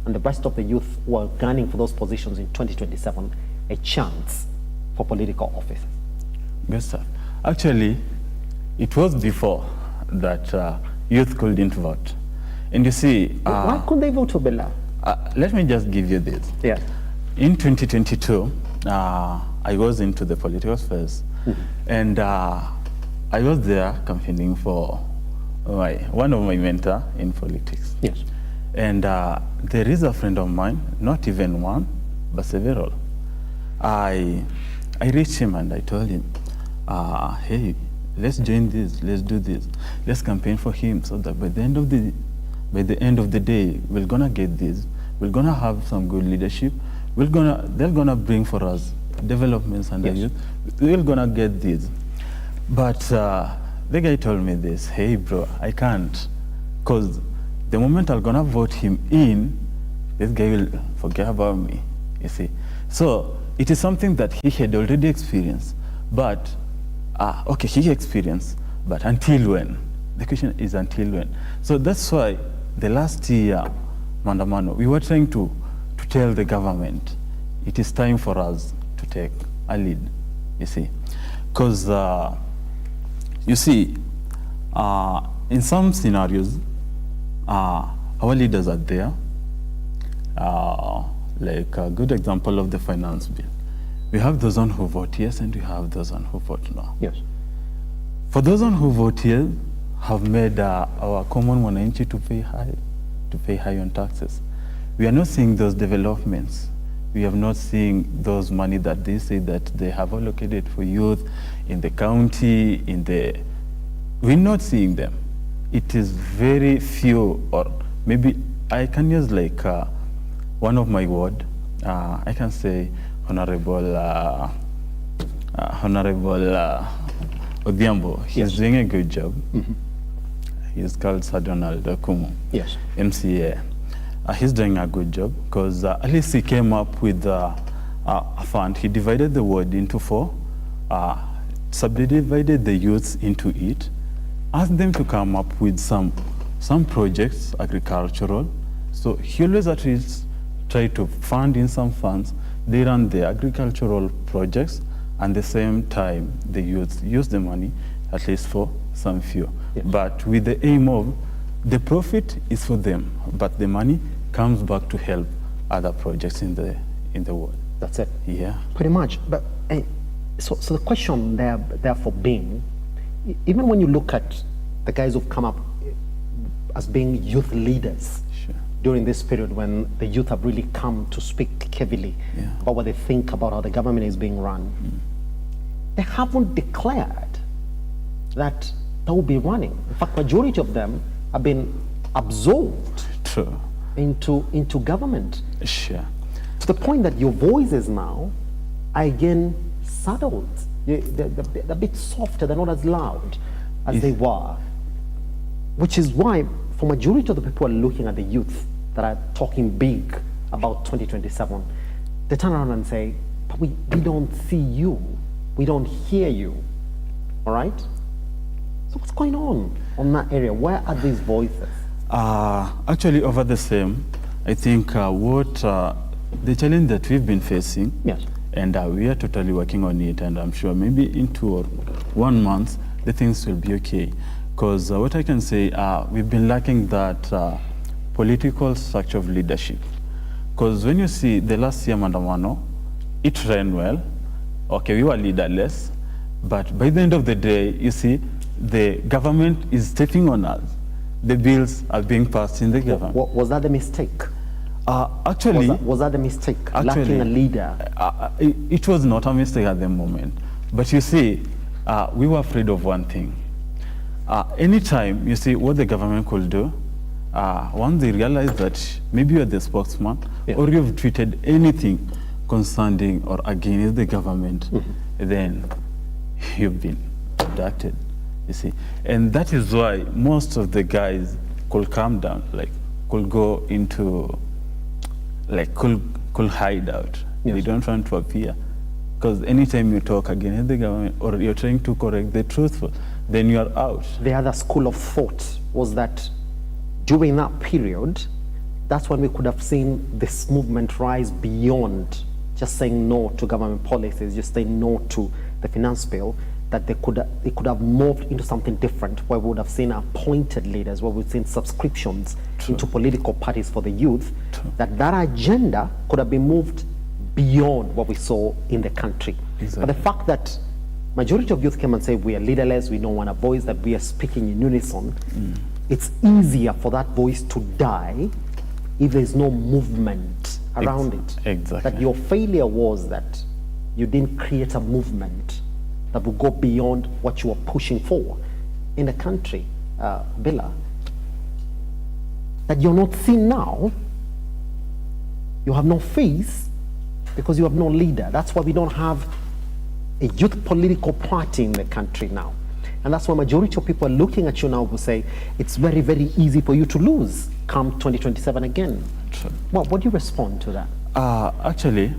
and the rest of the youth who are gunning for those positions in 2027 a chance for political office? Yes, sir. Actually, it was before that youth couldn't vote. And you see... why couldn't they vote for Bella? Let me just give you this. Yeah. In 2022, I was into the political space, and I was there campaigning for one of my mentor in politics. Yes. And there is a friend of mine, not even one, but several. I reached him and I told him, hey, let's join this, let's do this, let's campaign for him so that by the end of the day, we're gonna get this, we're gonna have some good leadership, they're gonna bring for us developments and the youth, we're gonna get this. But the guy told me this, hey bro, I can't, because the moment I'm gonna vote him in, this guy will forget about me, you see. So it is something that he had already experienced, but, okay, he experienced, but until when? The question is until when? So that's why the last year, Mandamano, we were trying to tell the government, it is time for us to take a lead, you see. Because, you see, in some scenarios, our leaders are there. Like a good example of the finance bill. We have those on who vote yes, and we have those on who vote no. Yes. For those on who vote yes, have made our common wananchi to pay high on taxes. We are not seeing those developments. We have not seen those money that they say that they have allocated for youth in the county, we're not seeing them. It is very few, or maybe I can use like one of my ward, I can say Honorable Odhiambo. He's doing a good job. He's called Sir Donald Kumu, yes, MCA. He's doing a good job because at least he came up with a fund. He divided the ward into 4, subdivided the youths into it, asked them to come up with some projects, agricultural. So he always at least try to fund in some funds. They run the agricultural projects, and at the same time, the youth use the money at least for some few. Yes. But with the aim of the profit is for them, but the money comes back to help other projects in the world. That's it. Yeah. Pretty much. But so the question therefore being, even when you look at the guys who've come up as being youth leaders, sure, during this period when the youth have really come to speak heavily about what they think about how the government is being run, they haven't declared that they will be running. In fact, majority of them have been absorbed into government. Sure. To the point that your voices now are again saddled. They're a bit softer, they're not as loud as they were. Which is why, for majority of the people who are looking at the youth that are talking big about 2027, they turn around and say, but we don't see you, we don't hear you, all right? So what's going on that area? Where are these voices? Actually, over the same, I think the challenge that we've been facing, yes, and we are totally working on it, and I'm sure maybe in 2 or 1 month, the things will be okay. Because what I can say, we've been lacking that political structure of leadership. Because when you see the last year Mandamano, it ran well. Okay, we were leaderless, but by the end of the day, you see, the government is stepping on us. The bills are being passed in the government. Was that the mistake? Actually, was that the mistake? Lacking a leader? It was not a mistake at the moment. But you see, we were afraid of one thing. Anytime you see what the government could do, once they realize that maybe you're the spokesman, or you've tweeted anything concerning or against the government, then you've been abducted, you see. And that is why most of the guys could calm down, like could go into, like could hide out. They don't want to appear. Because anytime you talk against the government or you're trying to correct the truthful, then you are out. The other school of thought was that during that period, that's when we could have seen this movement rise beyond just saying no to government policies, just saying no to the finance bill, that it could have moved into something different, where we would have seen appointed leaders, where we've seen subscriptions into political parties for the youth, that agenda could have been moved beyond what we saw in the country. Exactly. But the fact that majority of youth came and said we are leaderless, we don't want a voice, that we are speaking in unison, it's easier for that voice to die if there's no movement around it. Exactly. That your failure was that you didn't create a movement that will go beyond what you are pushing for in the country, Billa. That you're not seen now, you have no face because you have no leader. That's why we don't have a youth political party in the country now. And that's why majority of people are looking at you now who say it's very, very easy for you to lose come 2027 again. Well, what do you respond to that? Actually,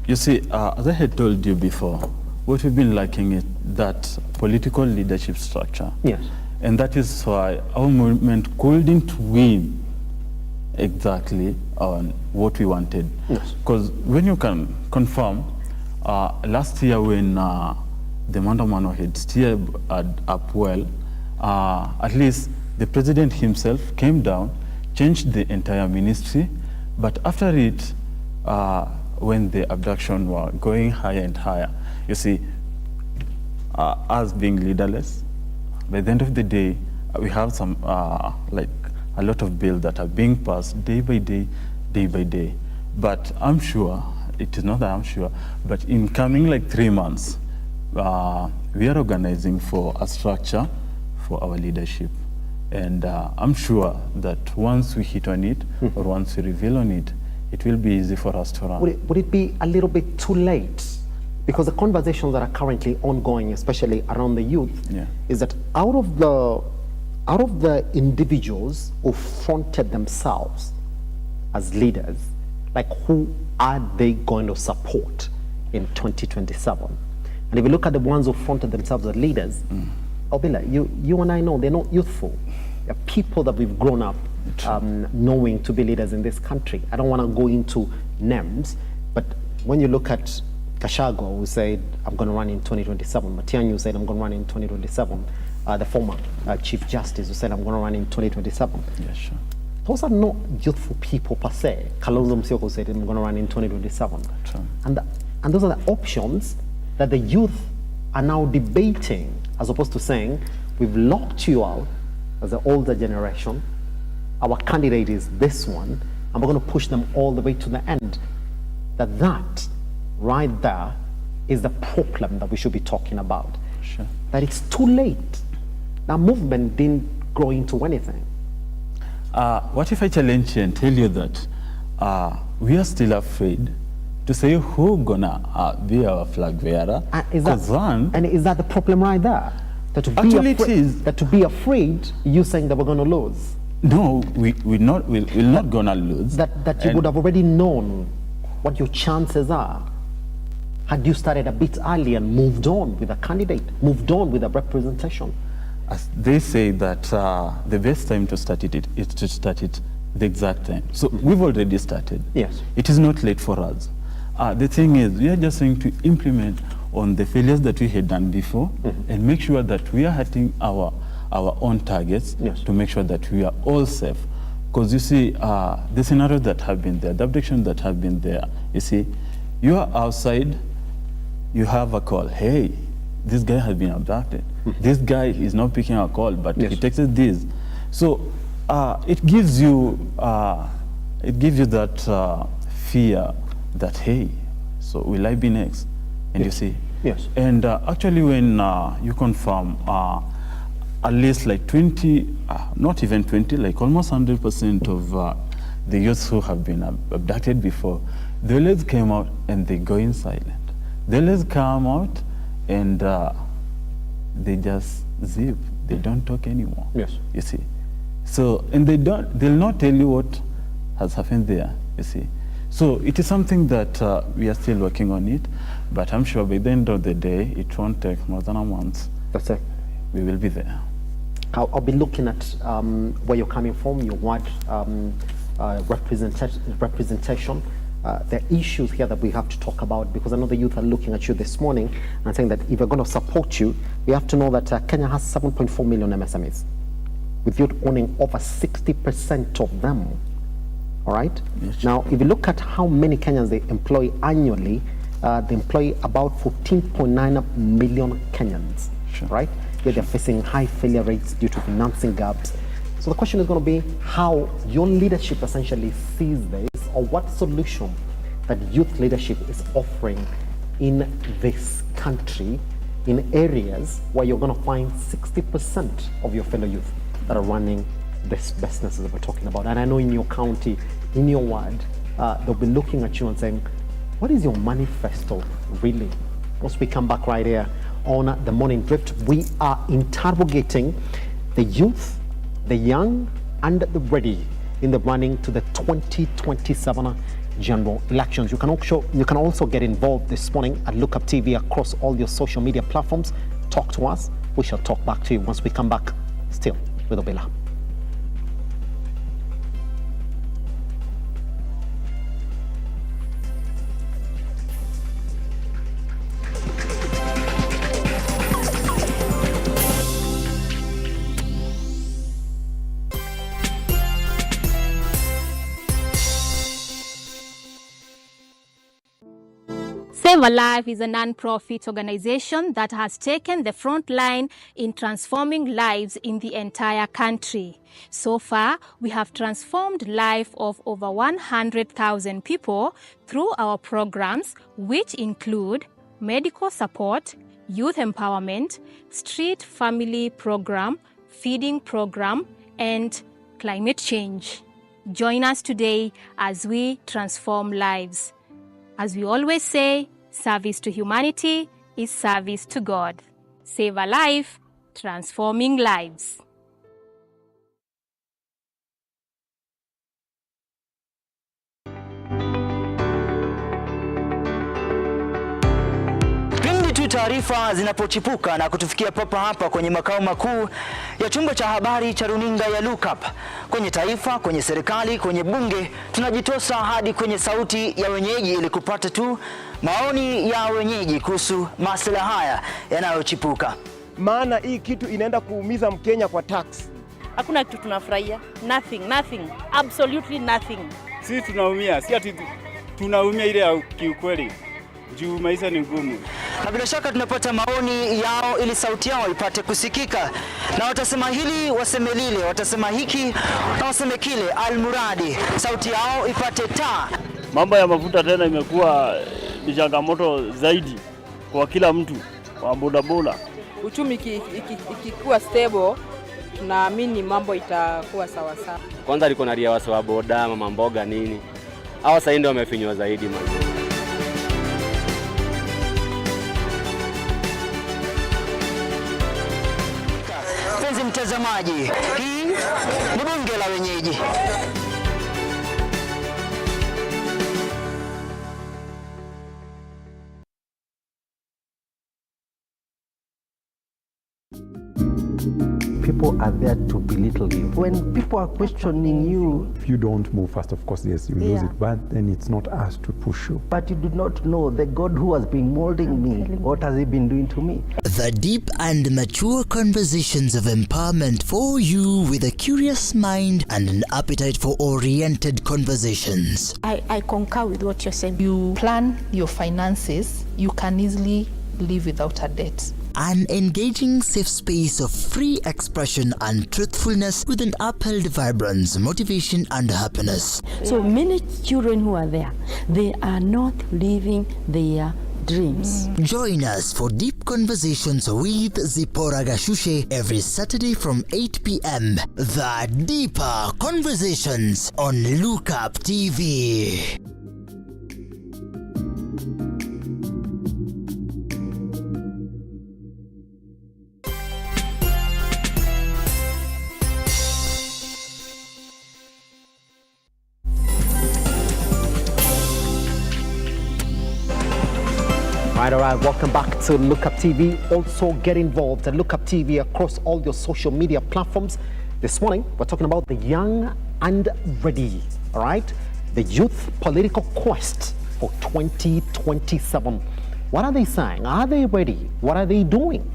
you see, as I had told you before, what we've been lacking is that political leadership structure. Yes. And that is why our movement couldn't win exactly on what we wanted. Yes. Because when you can confirm, last year when the Mandamano had steered up well, at least the president himself came down, changed the entire ministry, but after it, when the abduction were going higher and higher, you see, us being leaderless, by the end of the day, we have some, like a lot of bills that are being passed day by day, day by day. But I'm sure, it is not that I'm sure, but in coming like 3 months, we are organizing for a structure for our leadership. And I'm sure that once we hit on it, or once we reveal on it, it will be easy for us to run. Would it be a little bit too late? Because the conversations that are currently ongoing, especially around the youth, is that out of the individuals who fronted themselves as leaders, like who are they going to support in 2027? And if you look at the ones who fronted themselves as leaders, Obila, you and I know they're not youthful. They're people that we've grown up knowing to be leaders in this country. I don't want to go into names, but when you look at Kashago, who said, I'm going to run in 2027, Matiang'i, who said, I'm going to run in 2027, the former Chief Justice, who said, I'm going to run in 2027. Yeah, sure. Those are not youthful people per se. Kalonzo Musyoka said, I'm going to run in 2027. Sure. And those are the options that the youth are now debating, as opposed to saying, we've locked you out as the older generation, our candidate is this one, and we're going to push them all the way to the end. That right there is the problem that we should be talking about. Sure. That it's too late. That movement didn't grow into anything. What if I challenge you and tell you that we are still afraid to say who's gonna be our flag bearer? Is that the problem right there? That to be Actually, afraid, it is. That to be afraid, you saying that we're going to lose. No, we're not gonna lose. That you would have already known what your chances are had you started a bit early and moved on with a candidate, moved on with a representation. As they say that the best time to start it is to start it the exact time. So we've already started. Yes. It is not late for us. The thing is, we are just going to implement on the failures that we had done before and make sure that we are hitting our own targets to make sure that we are all safe. Because you see, the scenarios that have been there, the abductions that have been there, you see, you are outside, you have a call, hey, this guy has been abducted. This guy is not picking a call, but he texted this. So it gives you that fear that, hey, so will I be next? And you see. Yes. And actually when you confirm at least like 20, not even 20, like almost 100% of the youths who have been abducted before, they always came out and they go in silent. They always come out and they just zip. They don't talk anymore. Yes. You see. So, and they'll not tell you what has happened there, you see. So it is something that we are still working on it, but I'm sure by the end of the day, it won't take more than a month. That's it. we will be there. I'll be looking at where you're coming from, your ward representation. There are issues here that we have to talk about, because I know the youth are looking at you this morning and saying that if we're going to support you, we have to know that Kenya has 7.4 million MSMEs, with youth owning over 60% of them. All right? Yes. Now, if you look at how many Kenyans they employ annually, they employ about 14.9 million Kenyans, sure. Right? Yet they're facing high failure rates due to financing gaps. So the question is going to be how your leadership essentially sees this, or what solution that youth leadership is offering in this country in areas where you're going to find 60% of your fellow youth that are running these businesses that we're talking about. And I know in your county, in your ward, they'll be looking at you and saying, what is your manifesto really? Once we come back right here on The Morning Drift, we are interrogating the youth, the young and the ready in the running to the 2027 general elections. You can also get involved this morning at Look Up TV across all your social media platforms. Talk to us. We shall talk back to you once we come back, still with Obila. Save a Life is a non-profit organization that has taken the front line in transforming lives in the entire country. So far, we have transformed life of over 100,000 people through our programs, which include medical support, youth empowerment, street family program, feeding program, and climate change. Join us today as we transform lives. As we always say, service to humanity is service to God. Save a life, transforming lives. Pindi tu taarifa zinapochipuka na kutufikia papa hapa kwenye makao makuu ya chumba cha habari cha runinga ya Look Up, kwenye taifa, kwenye serikali, kwenye bunge, tunajitosa hadi kwenye sauti ya wenyeji ili kupata tu maoni ya wenyeji kuhusu masuala haya yanayochipuka. Maana hii kitu inaenda kuumiza Mkenya kwa tax. Hakuna kitu tunafurahia. Nothing. Absolutely nothing. Sisi tunaumia, si ati tunaumia ile ya kiukweli. Juu maisha ni ngumu. Na bila shaka tunapata maoni yao ili sauti yao ipate kusikika. Na watasema hili, waseme lile, watasema hiki, na waseme kile, almuradi sauti yao ipate taa. Mambo ya mafuta tena imekuwa ni changamoto zaidi kwa kila mtu wa bodaboda. Uchumi ikikuwa stable, tunaamini mambo itakuwa sawa sawa. Kwanza liko na ria wasa wa boda, mama mboga nini. Hawa sasa ndio wamefinywa zaidi man. Mpenzi mtazamaji, hii ni bunge la wenyeji. People are there to belittle you. When people are questioning you, if you don't move fast, of course, yes, you lose it, but then it's not us to push you. But you do not know the God who has been molding me. What has he been doing to me? The deep and mature conversations of empowerment for you with a curious mind and an appetite for oriented conversations. I concur with what you're saying. You plan your finances, you can easily live without a debt. An engaging safe space of free expression and truthfulness with an upheld vibrance, motivation and happiness. So many children who are there, they are not living their dreams. Join us for deep conversations with Zipporah Gashushe every Saturday from 8 p.m. The Deeper Conversations on Look Up TV. All right. Welcome back to Look Up TV. Also get involved at Look Up TV across all your social media platforms. This morning, we're talking about the young and ready, all right? The youth political quest for 2027. What are they saying? Are they ready? What are they doing?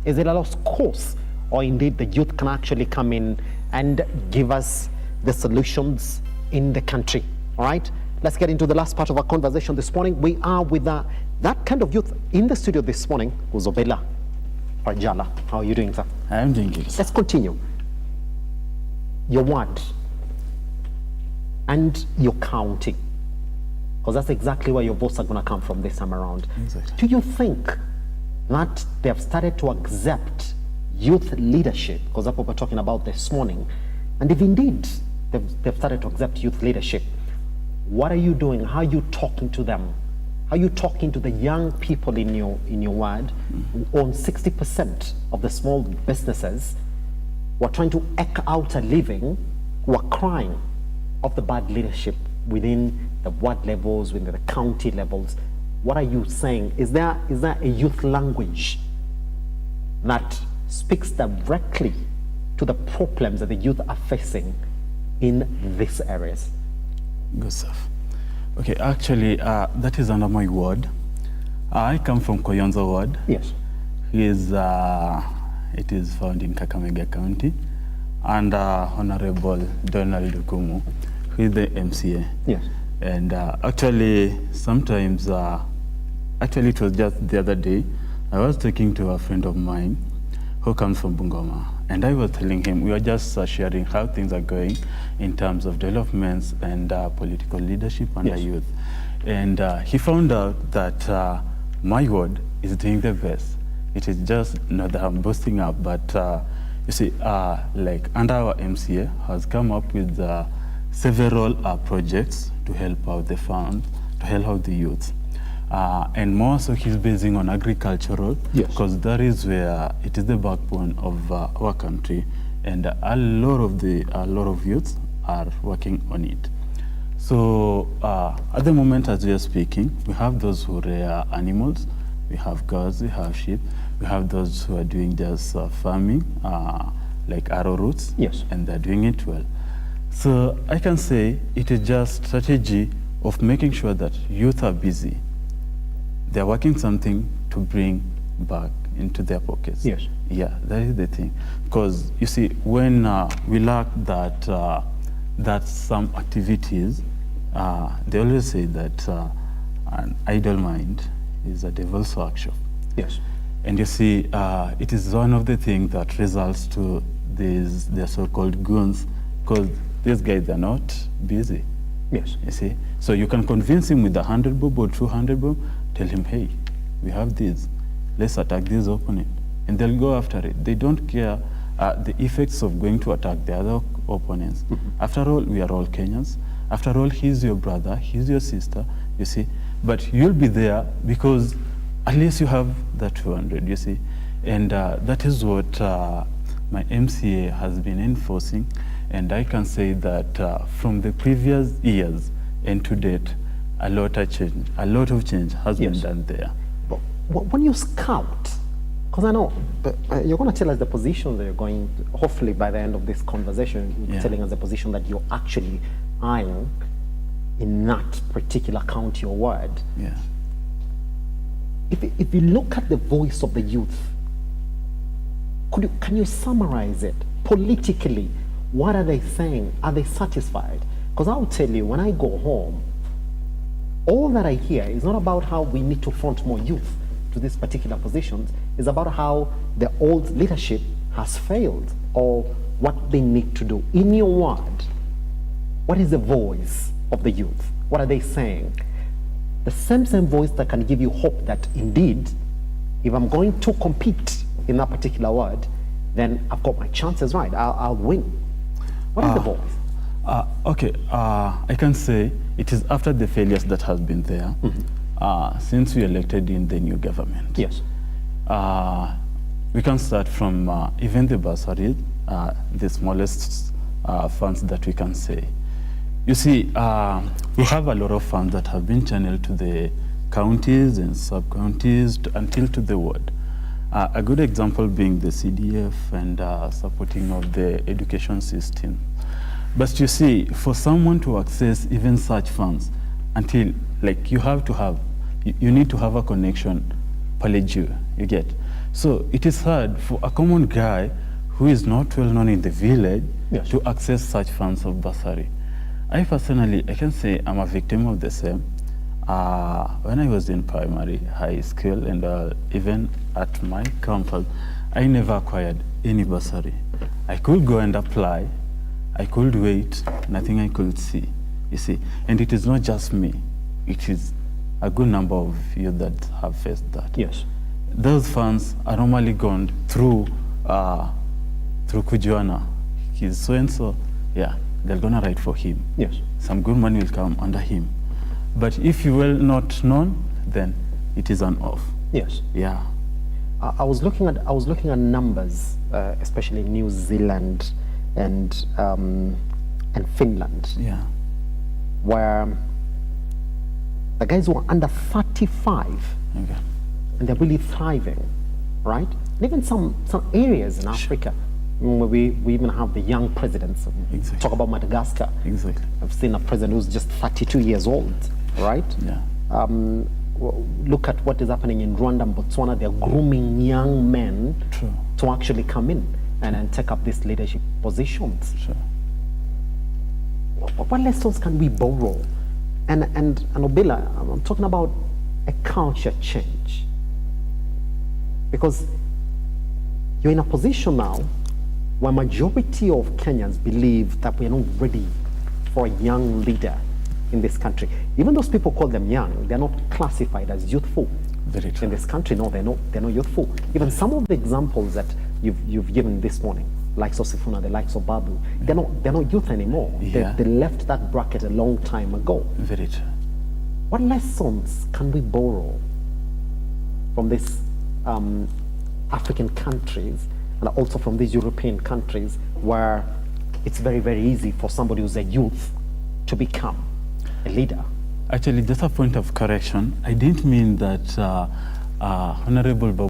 Is it a lost cause? Or indeed the youth can actually come in and give us the solutions in the country, all right? Let's get into the last part of our conversation this morning. We are with that kind of youth in the studio this morning, Uzobela Parjala. How are you doing, sir? I am doing good. Let's continue. Your ward and your county, because that's exactly where your votes are going to come from this time around. Exactly. Do you think that they have started to accept youth leadership? Because that's what we're talking about this morning. And if indeed they've started to accept youth leadership, what are you doing? How are you talking to them? How are you talking to the young people in your ward who own 60% of the small businesses, who are trying to eke out a living, who are crying of the bad leadership within the ward levels, within the county levels? What are you saying? Is there a youth language that speaks directly to the problems that the youth are facing in these areas? Good stuff. Okay, actually, that is under my ward. I come from Koyonzo ward. Yes. It is found in Kakamega County, and Honorable Donald Dukumu, who is the MCA. Yes. And actually, sometimes, actually it was just the other day, I was talking to a friend of mine who comes from Bungoma, and I was telling him, we were just sharing how things are going in terms of developments and political leadership under Yes. youth. And he found out that my ward is doing the best. It is just not that I'm boasting up, but you see, like under our MCA has come up with several projects to help out the fund, to help out the youth. And more so he's basing on agricultural, because that is where it is the backbone of our country, and a lot of youths are working on it. So at the moment as we are speaking, we have those who rear animals, we have goats, we have sheep, we have those who are doing just farming, like arrowroots, and they're doing it well. So I can say it is just strategy of making sure that youth are busy. They're working something to bring back into their pockets. Yes. Yeah, that is the thing. Because you see, when we lack that, some activities, they always say that an idle mind is a devil's workshop. Yes. And you see, it is one of the things that results to their so-called goons, because these guys are not busy. Yes. You see, so you can convince him with 100 bob or 200 bob, tell him, hey, we have this, let's attack this opponent, and they'll go after it. They don't care the effects of going to attack the other opponents. After all, we are all Kenyans. After all, he's your brother, he's your sister, you see. But you'll be there because at least you have that 200, you see. And that is what my MCA has been enforcing. And I can say that from the previous years and to date, a lot of change has been done there. But when you scout, because I know you're going to tell us the position that you're going to, hopefully by the end of this conversation, you're telling us the position that you're actually eyeing in that particular county or ward. Yeah. If you look at the voice of the youth, can you summarize it politically? What are they saying? Are they satisfied? Because I'll tell you, when I go home, all that I hear is not about how we need to front more youth to these particular positions. It's about how the old leadership has failed or what they need to do. In your ward, what is the voice of the youth? What are they saying? The same voice that can give you hope that indeed, if I'm going to compete in that particular ward, then I've got my chances right. I'll win. What is the voice? Okay, I can say it is after the failures that has been there, since we elected in the new government. Yes. We can start from even the bursary, the smallest funds that we can say. You see, we have a lot of funds that have been channeled to the counties and sub-counties until to the ward. A good example being the CDF and supporting of the education system. But you see, for someone to access even such funds, until, like, you need to have a connection, you get. So it is hard for a common guy who is not well known in the village to access such funds of bursary. I personally, I can say I'm a victim of the same. When I was in primary, high school, and even at my campus, I never acquired any bursary. I could go and apply, I could wait, nothing I could see, you see. And it is not just me, it is a good number of you that have faced that. Yes. Those funds are normally gone through Kujuana. He's so-and-so, yeah, they're gonna write for him. Yes. Some good money will come under him. But if you were not known, then it is an off. Yes. Yeah. I was looking at numbers, especially New Zealand and Finland. Yeah. Where the guys who are under 35, okay, and they're really thriving, right? And even some areas in Africa, where we even have the young presidents. Exactly. Talk about Madagascar. Exactly. I've seen a president who's just 32 years old, right? Yeah. Look at what is happening in Rwanda and Botswana. They're grooming young men True. to actually come in and take up these leadership positions. Sure. What lessons can we borrow? And Obila, I'm talking about a culture change. Because you're in a position now where majority of Kenyans believe that we are not ready for a young leader in this country. Even those people call them young, they're not classified as youthful. Very true. In this country. No, they're not youthful. Even some of the examples that you've given this morning, like Sosifuna, the likes of Babu, they're not youth anymore. Yeah. They left that bracket a long time ago. Very true. What lessons can we borrow from these African countries and also from these European countries where it's very, very easy for somebody who's a youth to become a leader? Actually, just a point of correction. I didn't mean that Honorable Babu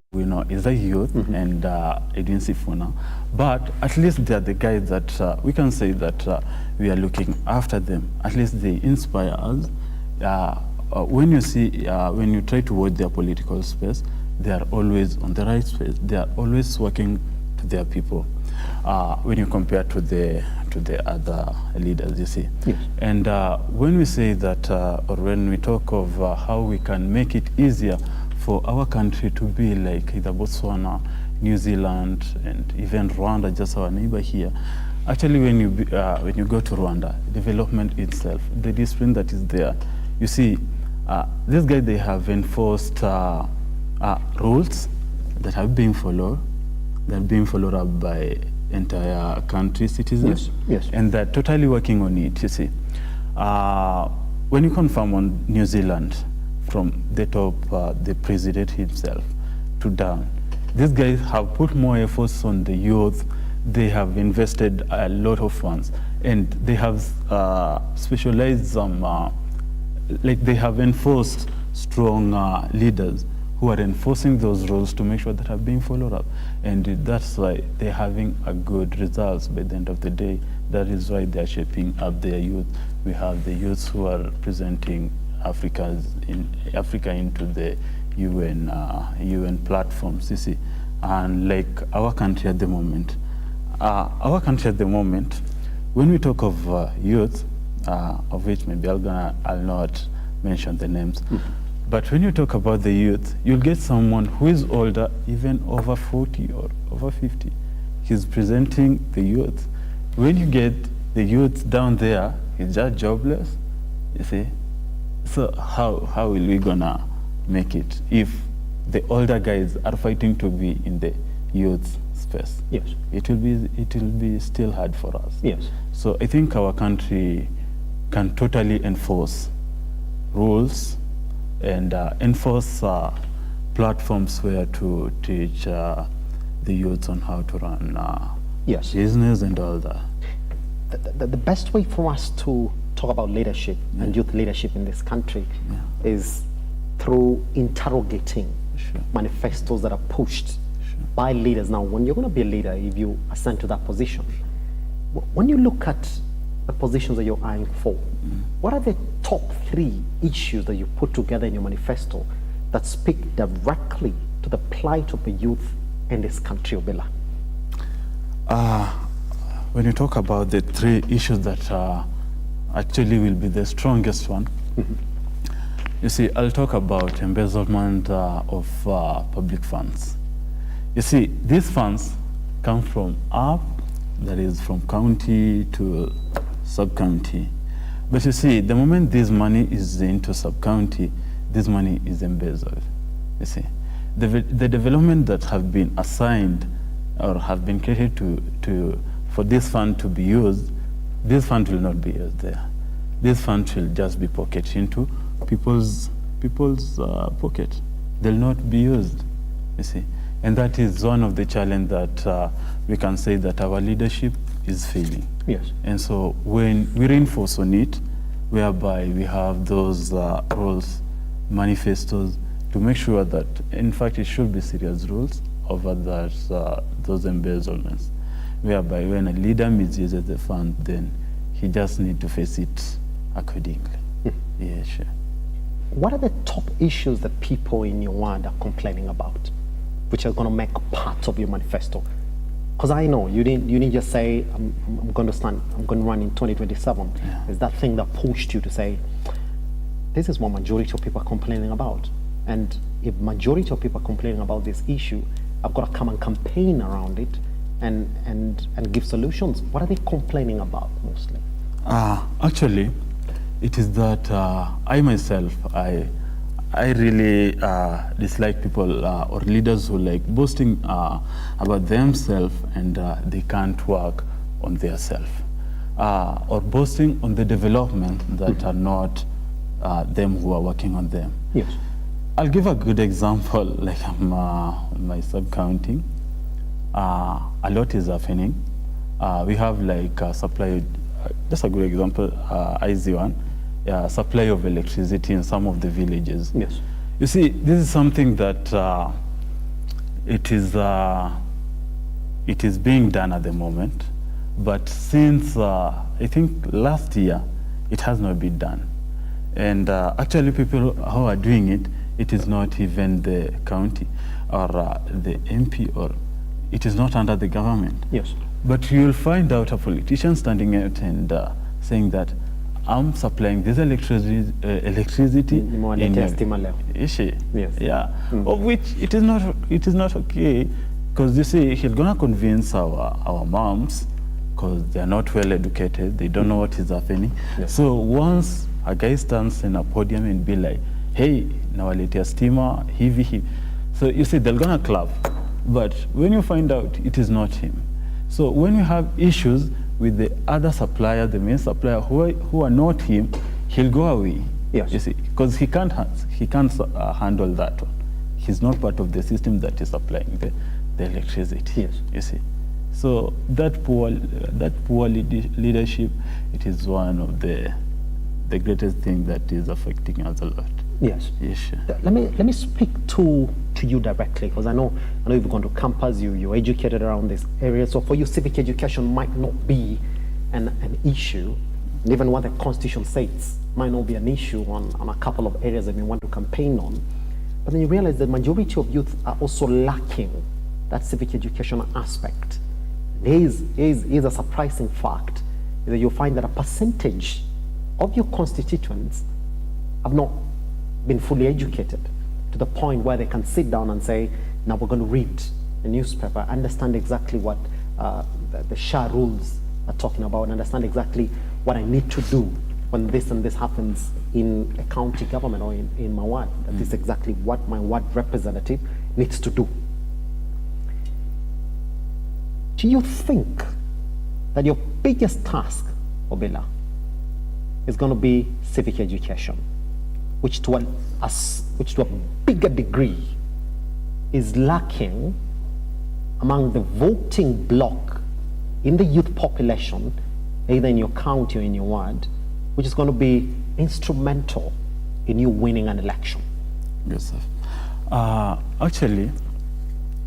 is a youth and Edwin Sifuna, but at least they are the guys that we can say that we are looking after them. At least they inspire us. When you try to watch their political space, they are always on the right space. They are always working to their people. When you compare to the other leaders, you see. Yes. And when we say that, or when we talk of how we can make it easier for our country to be like either Botswana, New Zealand, and even Rwanda, just our neighbor here. Actually, when you go to Rwanda, development itself, the discipline that is there, you see, these guys, they have enforced rules that have been followed, that are being followed up by entire country citizens. Yes, yes. And they're totally working on it, you see. When you confirm on New Zealand, from the top, the president himself to down, these guys have put more efforts on the youth. They have invested a lot of funds, and they have specialized some, like they have enforced strong leaders who are enforcing those rules to make sure that are being followed up. And that's why they're having a good results by the end of the day. That is why they're shaping up their youth. We have the youths who are presenting Africa into the UN platforms, you see. And like our country at the moment, when we talk of youth, of which maybe I'll not mention the names, but when you talk about the youth, you'll get someone who is older, even over 40 or over 50. He's presenting the youth. When you get the youth down there, he's just jobless, you see. So how will we gonna make it if the older guys are fighting to be in the youth space? Yes. It will be still hard for us. Yes. So I think our country can totally enforce rules and enforce platforms where to teach the youths on how to run yes. business and all that. The best way for us to talk about leadership and youth leadership in this country is through interrogating manifestos that are pushed by leaders. Now, when you're going to be a leader, if you ascend to that position, when you look at the positions that you're eyeing for, what are the top 3 issues that you put together in your manifesto that speak directly to the plight of the youth in this country, Obila? When you talk about the 3 issues that actually will be the strongest one, you see, I'll talk about embezzlement of public funds. You see, these funds come from up, that is from county to sub-county. But you see, the moment this money is into sub-county, this money is embezzled. You see, the development that have been assigned or have been created for this fund to be used, this fund will not be used there. This fund will just be pocketed into people's pocket. They'll not be used, you see. And that is one of the challenges that we can say that our leadership is failing. Yes. And so when we reinforce on it, whereby we have those rules, manifestos, to make sure that, in fact, it should be serious rules over those embezzlements, whereby when a leader misuses the fund, then he just needs to face it accordingly. Yeah, sure. What are the top issues that people in your ward are complaining about, which are going to make part of your manifesto? Because I know you didn't just say, I'm going to run in 2027. Yeah. It's that thing that pushed you to say, this is what majority of people are complaining about. And if majority of people are complaining about this issue, I've got to come and campaign around it and give solutions. What are they complaining about mostly? Actually, it is that I myself, I really dislike people or leaders who like boasting about themselves and they can't work on their self, or boasting on the development that are not them who are working on them. Yes. I'll give a good example, like my sub-county. A lot is happening. We have like supply, just a good example, IZ1, supply of electricity in some of the villages. Yes. You see, this is something that it is being done at the moment, but since I think last year, it has not been done. And actually people who are doing it, it is not even the county or the MP, or it is not under the government. Yes. But you'll find out a politician standing out and saying that I'm supplying this electricity in your, Yes. yeah, of which it is not okay, because you see, he's gonna convince our moms, because they are not well educated, they don't know what is happening. Yes. So once a guy stands in a podium and be like, hey, nawaletea stima hivi. So you see, they're gonna clap. But when you find out, it is not him. So when you have issues with the other supplier, the main supplier, who are not him, he'll go away. Yes. You see, because he can't handle that one. He's not part of the system that is supplying the electricity. Yes. You see. So that poor leadership, it is one of the greatest thing that is affecting us a lot. Yes. Yes, sure. Let me speak to you directly, because I know you've gone to campus, you're educated around this area. So for you, civic education might not be an issue, and even what the Constitution says might not be an issue on a couple of areas that we want to campaign on. But then you realize the majority of youth are also lacking that civic education aspect. Here's a surprising fact, is that you'll find that a percentage of your constituents have not been fully educated to the point where they can sit down and say, now we're going to read the newspaper, understand exactly what the SHA rules are talking about, understand exactly what I need to do when this and this happens in a county government or in my ward. That is exactly what my ward representative needs to do. Do you think that your biggest task, Obila, is going to be civic education, which to a bigger degree is lacking among the voting bloc in the youth population, either in your county or in your ward, which is going to be instrumental in you winning an election? Good stuff. Actually,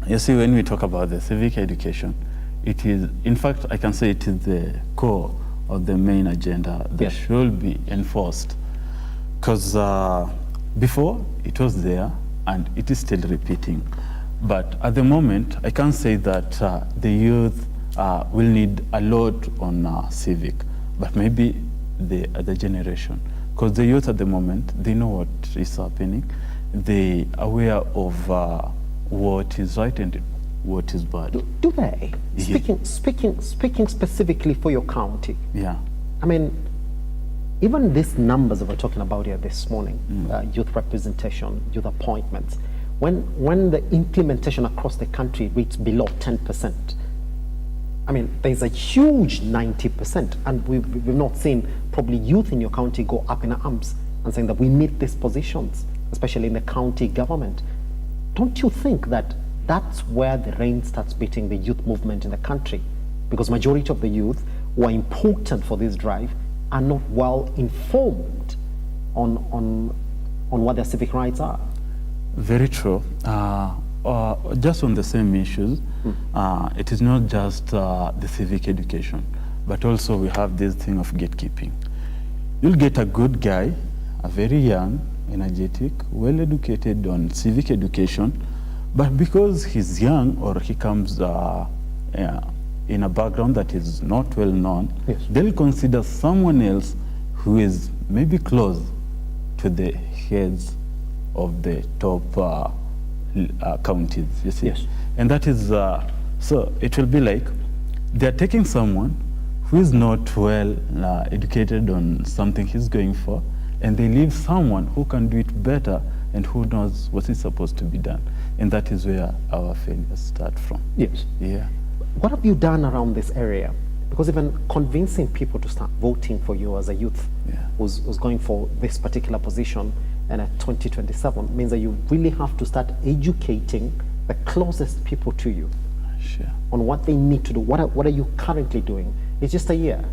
you see, when we talk about the civic education, it is, in fact, I can say it is the core of the main agenda that should be enforced. Because before, it was there, and it is still repeating. But at the moment, I can say that the youth will need a lot on civic, but maybe the other generation. Because the youth at the moment, they know what is happening. They are aware of what is right and what is bad. Do they? Speaking specifically for your county. Yeah. I mean, even these numbers that we're talking about here this morning, youth representation, youth appointments, when the implementation across the country reaches below 10%, I mean, there's a huge 90%, and we've not seen probably youth in your county go up in arms and saying that we need these positions, especially in the county government. Don't you think that that's where the rain starts beating the youth movement in the country? Because majority of the youth who are important for this drive are not well informed on what their civic rights are. Very true. Just on the same issues, it is not just the civic education, but also we have this thing of gatekeeping. You'll get a good guy, a very young, energetic, well-educated on civic education, but because he's young or he comes in a background that is not well known, they'll consider someone else who is maybe close to the heads of the top counties, you see. And that is, so it will be like they're taking someone who is not well educated on something he's going for, and they leave someone who can do it better and who knows what is supposed to be done. And that is where our failures start from. Yes. Yeah. What have you done around this area? Because even convincing people to start voting for you as a youth who's going for this particular position and at 2027 means that you really have to start educating the closest people to you on what they need to do. What are you currently doing? It's just a year.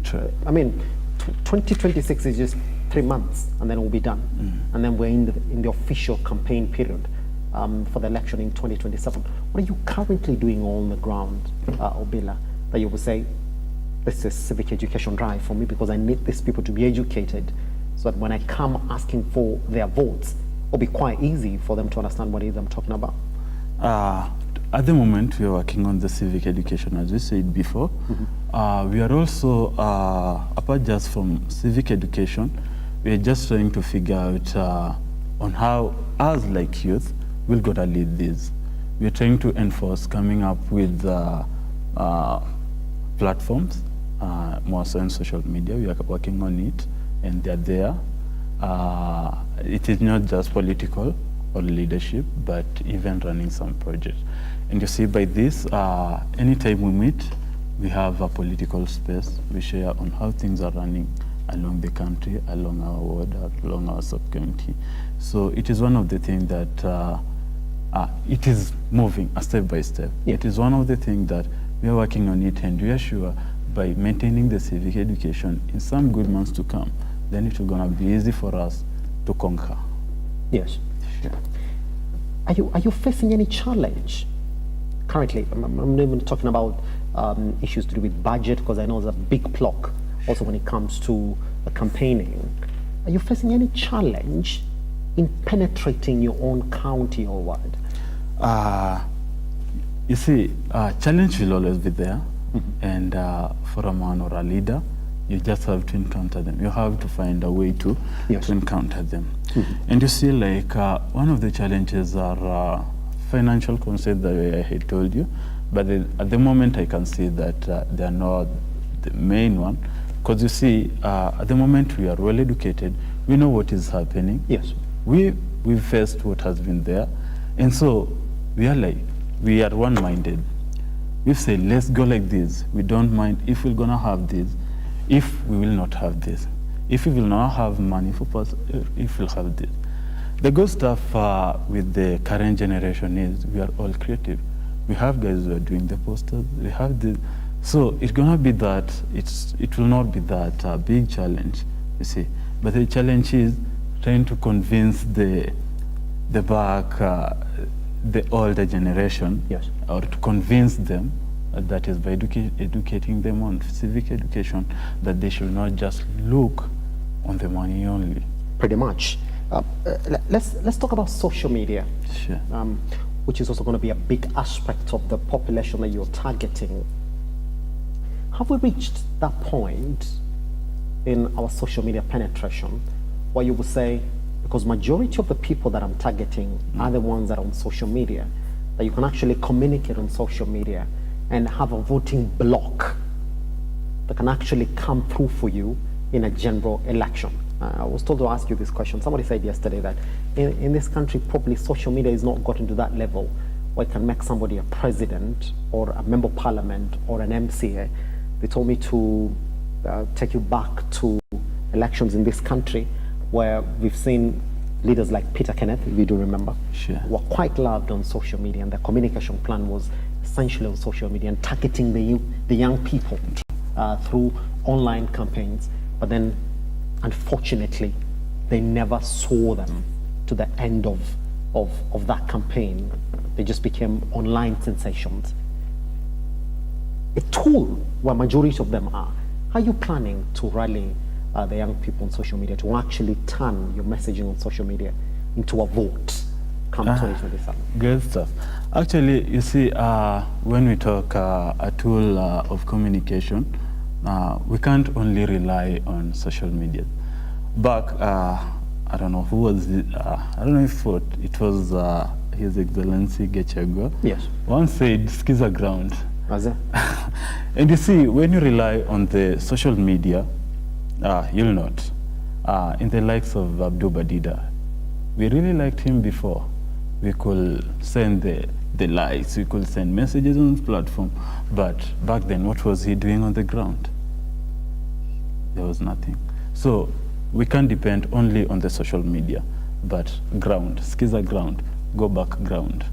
True. I mean, 2026 is just 3 months and then we'll be done. And then we're in the official campaign period for the election in 2027. What are you currently doing on the ground, Obila, that you would say, this is civic education drive for me because I need these people to be educated so that when I come asking for their votes, it'll be quite easy for them to understand what it is I'm talking about? At the moment, we are working on the civic education, as we said before. We are also, apart just from civic education, we are just trying to figure out on how, us like youth, we're going to lead this. We're trying to enforce coming up with platforms, more so on social media. We are working on it, and they're there. It is not just political or leadership, but even running some projects. And you see, by this, anytime we meet, we have a political space. We share on how things are running along the country, along our ward, along our sub-community. So it is one of the things that it is moving step by step. It is one of the things that we are working on it, and we are sure by maintaining the civic education in some good months to come, then it's going to be easy for us to conquer. Yes. Are you facing any challenge currently? I'm not even talking about issues to do with budget, because I know there's a big block also when it comes to campaigning. Are you facing any challenge in penetrating your own county or ward? You see, challenge will always be there. And for a man or a leader, you just have to encounter them. You have to find a way to encounter them. And you see, like, one of the challenges are financial concerns that I had told you. But at the moment, I can see that they are not the main one. Because you see, at the moment, we are well educated. We know what is happening. Yes. We've faced what has been there. And so we are one-minded. We've said, let's go like this. We don't mind if we're going to have this, if we will not have this. If we will not have money for if we'll have this. The good stuff with the current generation is we are all creative. We have guys who are doing the posters. We have the, so it's going to be that, it will not be that big challenge, you see. But the challenge is trying to convince the the back, the older generation, yes, or to convince them, that is by educating them on civic education, that they should not just look on the money only. Pretty much. Let's talk about social media, sure, which is also going to be a big aspect of the population that you're targeting. Have we reached that point in our social media penetration where you would say, because majority of the people that I'm targeting are the ones that are on social media, that you can actually communicate on social media and have a voting block that can actually come through for you in a general election? I was told to ask you this question. Somebody said yesterday that in this country, probably social media is not gotten to that level where it can make somebody a president or a member of parliament or an MCA. They told me to take you back to elections in this country where we've seen leaders like Peter Kenneth, if you do remember, sure, were quite loved on social media, and the communication plan was essentially on social media and targeting the young people through online campaigns. But then, unfortunately, they never saw them to the end of that campaign. They just became online sensations. A tool where majority of them are. How are you planning to rally the young people on social media to actually turn your messaging on social media into a vote come 2027? Good stuff. Actually, you see, when we talk a tool of communication, we can't only rely on social media. Back, I don't know who was it, I don't know if it was His Excellency Gachagua. Yes. Once said, "Skiza ground." And you see, when you rely on the social media, you'll not. In the likes of Abdul Badida, we really liked him before. We could send the likes, we could send messages on the platform, but back then, what was he doing on the ground? There was nothing. So we can't depend only on the social media, but ground, skiza ground, go back ground.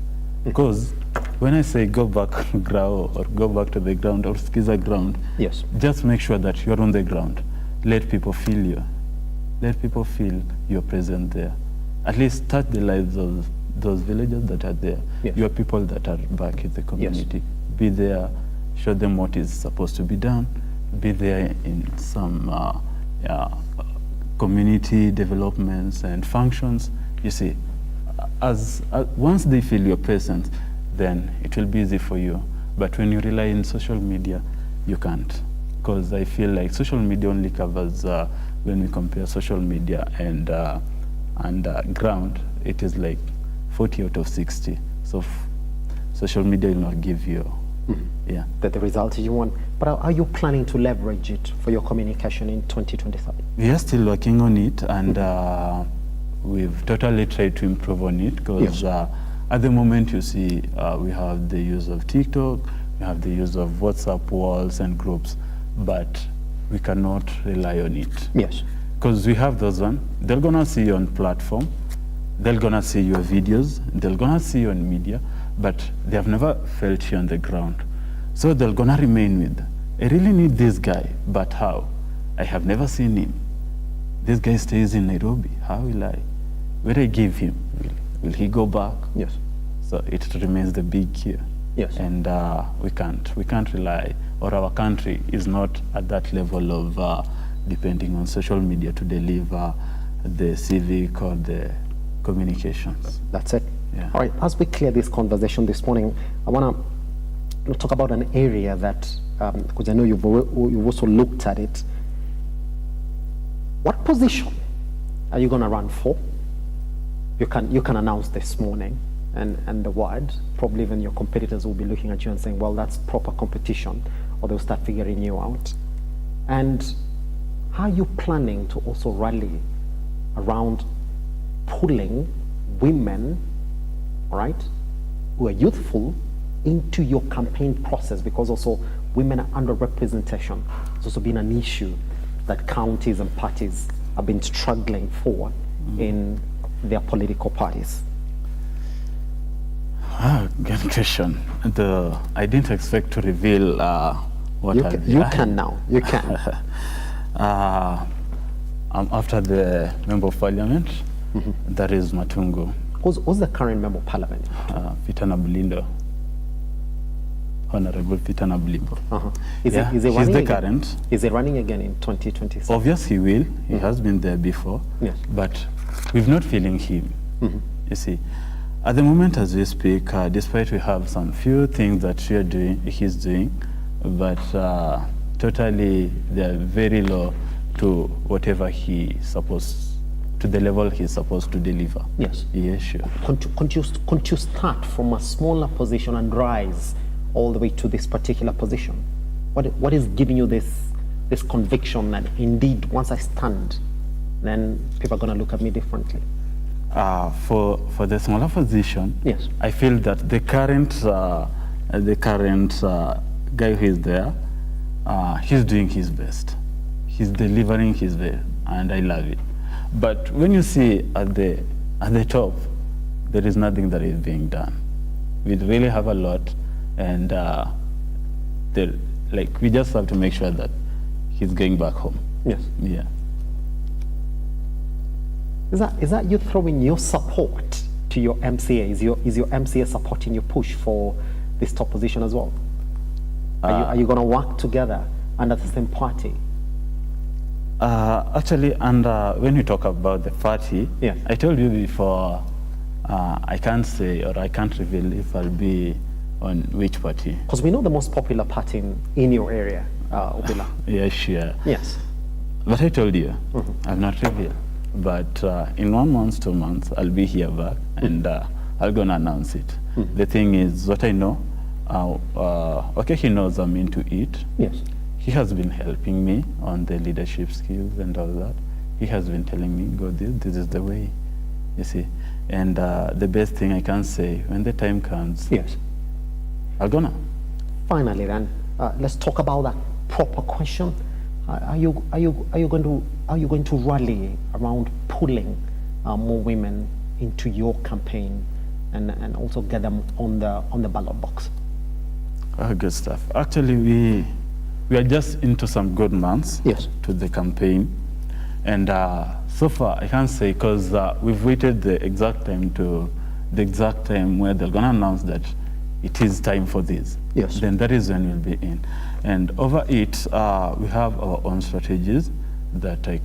Because when I say go back ground or go back to the ground or skiza ground, yes, just make sure that you're on the ground. Let people feel you. Let people feel you're present there. At least touch the lives of those villagers that are there. Yes. Your people that are back in the community. Yes. Be there, show them what is supposed to be done. Be there in some community developments and functions. You see, as once they feel your presence, then it will be easy for you. But when you rely on social media, you can't. Because I feel like social media only covers, when we compare social media and ground, it is like 40 out of 60. So social media will not give you the result you want. But are you planning to leverage it for your communication in 2027? We are still working on it, and we've totally tried to improve on it, because at the moment, you see, we have the use of TikTok, we have the use of WhatsApp walls and groups, but we cannot rely on it. Yes. Because we have those ones, they're gonna see you on platform, they're gonna see your videos, they're gonna see you on media, but they have never felt you on the ground. So they're gonna remain with, I really need this guy, but how? I have never seen him. This guy stays in Nairobi, how will I? Where I give him, will he go back? Yes. So it remains the big here. Yes. And we can't rely, or our country is not at that level of depending on social media to deliver the civic or the communications. That's it. Yeah. All right, as we clear this conversation this morning, I want to talk about an area that, because I know you've also looked at it. What position are you going to run for? You can announce this morning, and the word, probably even your competitors will be looking at you and saying, well, that's proper competition, or they'll start figuring you out. And how are you planning to also rally around pulling women, all right, who are youthful into your campaign process? Because also women are underrepresentation. It's also been an issue that counties and parties have been struggling for in their political parties. Good question. I didn't expect to reveal what you can now. You can. I'm after the member of parliament. That is Matungu. Who's the current member of parliament? Fitana Bulindo. Honorable Fitana Bulindo. Is he He's running the again? current. Is he running again in 2027? Obviously he will. He has been there before. Yes. But we're not feeling him. You see, at the moment as we speak, despite we have some few things that he's doing, but totally they're very low to whatever to the level he's supposed to deliver. Yes. Yeah, sure. Can't you start from a smaller position and rise all the way to this particular position? What is giving you this conviction that indeed once I stand, then people are going to look at me differently? For the smaller position, yes, I feel that the current guy who is there, he's doing his best. He's delivering his best, and I love it. But when you see at the top, there is nothing that is being done. We really have a lot, and we just have to make sure that he's going back home. Yes. Yeah. Is that you throwing your support to your MCA? Is your MCA supporting your push for this top position as well? Are you going to work together under the same party? Actually, when you talk about the party, yes, I told you before, I can't say or I can't reveal if I'll be on which party. Because we know the most popular party in your area, Obila. Yeah, sure. Yes. But I told you, I'll not reveal. But in 1 month, 2 months, I'll be here back and I'll go and announce it. The thing is, what I know, okay, he knows I'm into it. Yes. He has been helping me on the leadership skills and all that. He has been telling me, go this is the way, you see. And the best thing I can say, when the time comes, yes, I'll go now. Finally then, let's talk about that proper question. Are you going to rally around pulling more women into your campaign and also get them on the ballot box? Good stuff. Actually, we are just into some good months, yes, to the campaign, and so far I can't say because we've waited the exact time where they're gonna announce that it is time for this. Yes. Then that is when we'll be in. And over it, we have our own strategies that I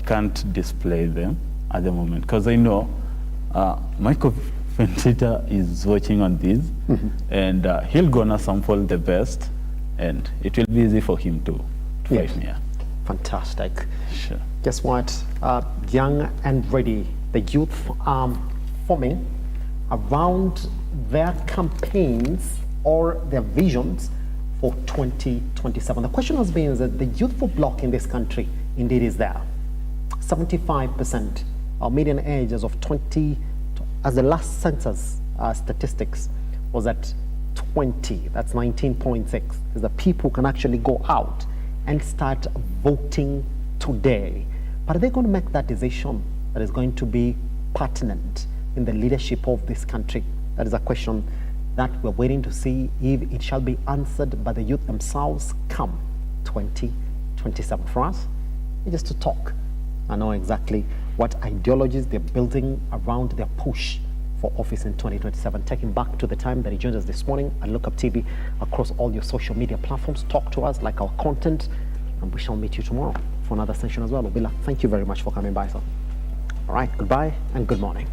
can't display them at the moment because I know Michael Fentita is watching on this, and he'll gonna sample the best, and it will be easy for him to fight me. Fantastic. Sure. Guess what? Young and ready, the youth are forming around their campaigns or their visions for 2027. The question has been that the youthful bloc in this country indeed is there. 75%, our median age as of 20, as the last census statistics was at 20, that's 19.6, is the people who can actually go out and start voting today. But are they going to make that decision that is going to be pertinent in the leadership of this country? That is a question that we're waiting to see if it shall be answered by the youth themselves come 2027. For us, it's just to talk and know exactly what ideologies they're building around their push for office in 2027. Taking back to the time that he joined us this morning and Look Up TV across all your social media platforms. Talk to us, like our content, and we shall meet you tomorrow for another session as well. Obila, thank you very much for coming by, sir. All right, goodbye and good morning.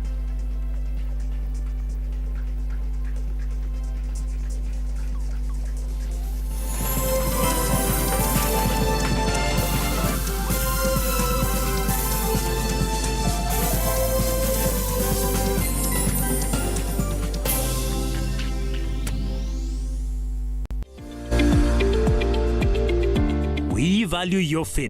We value your faith.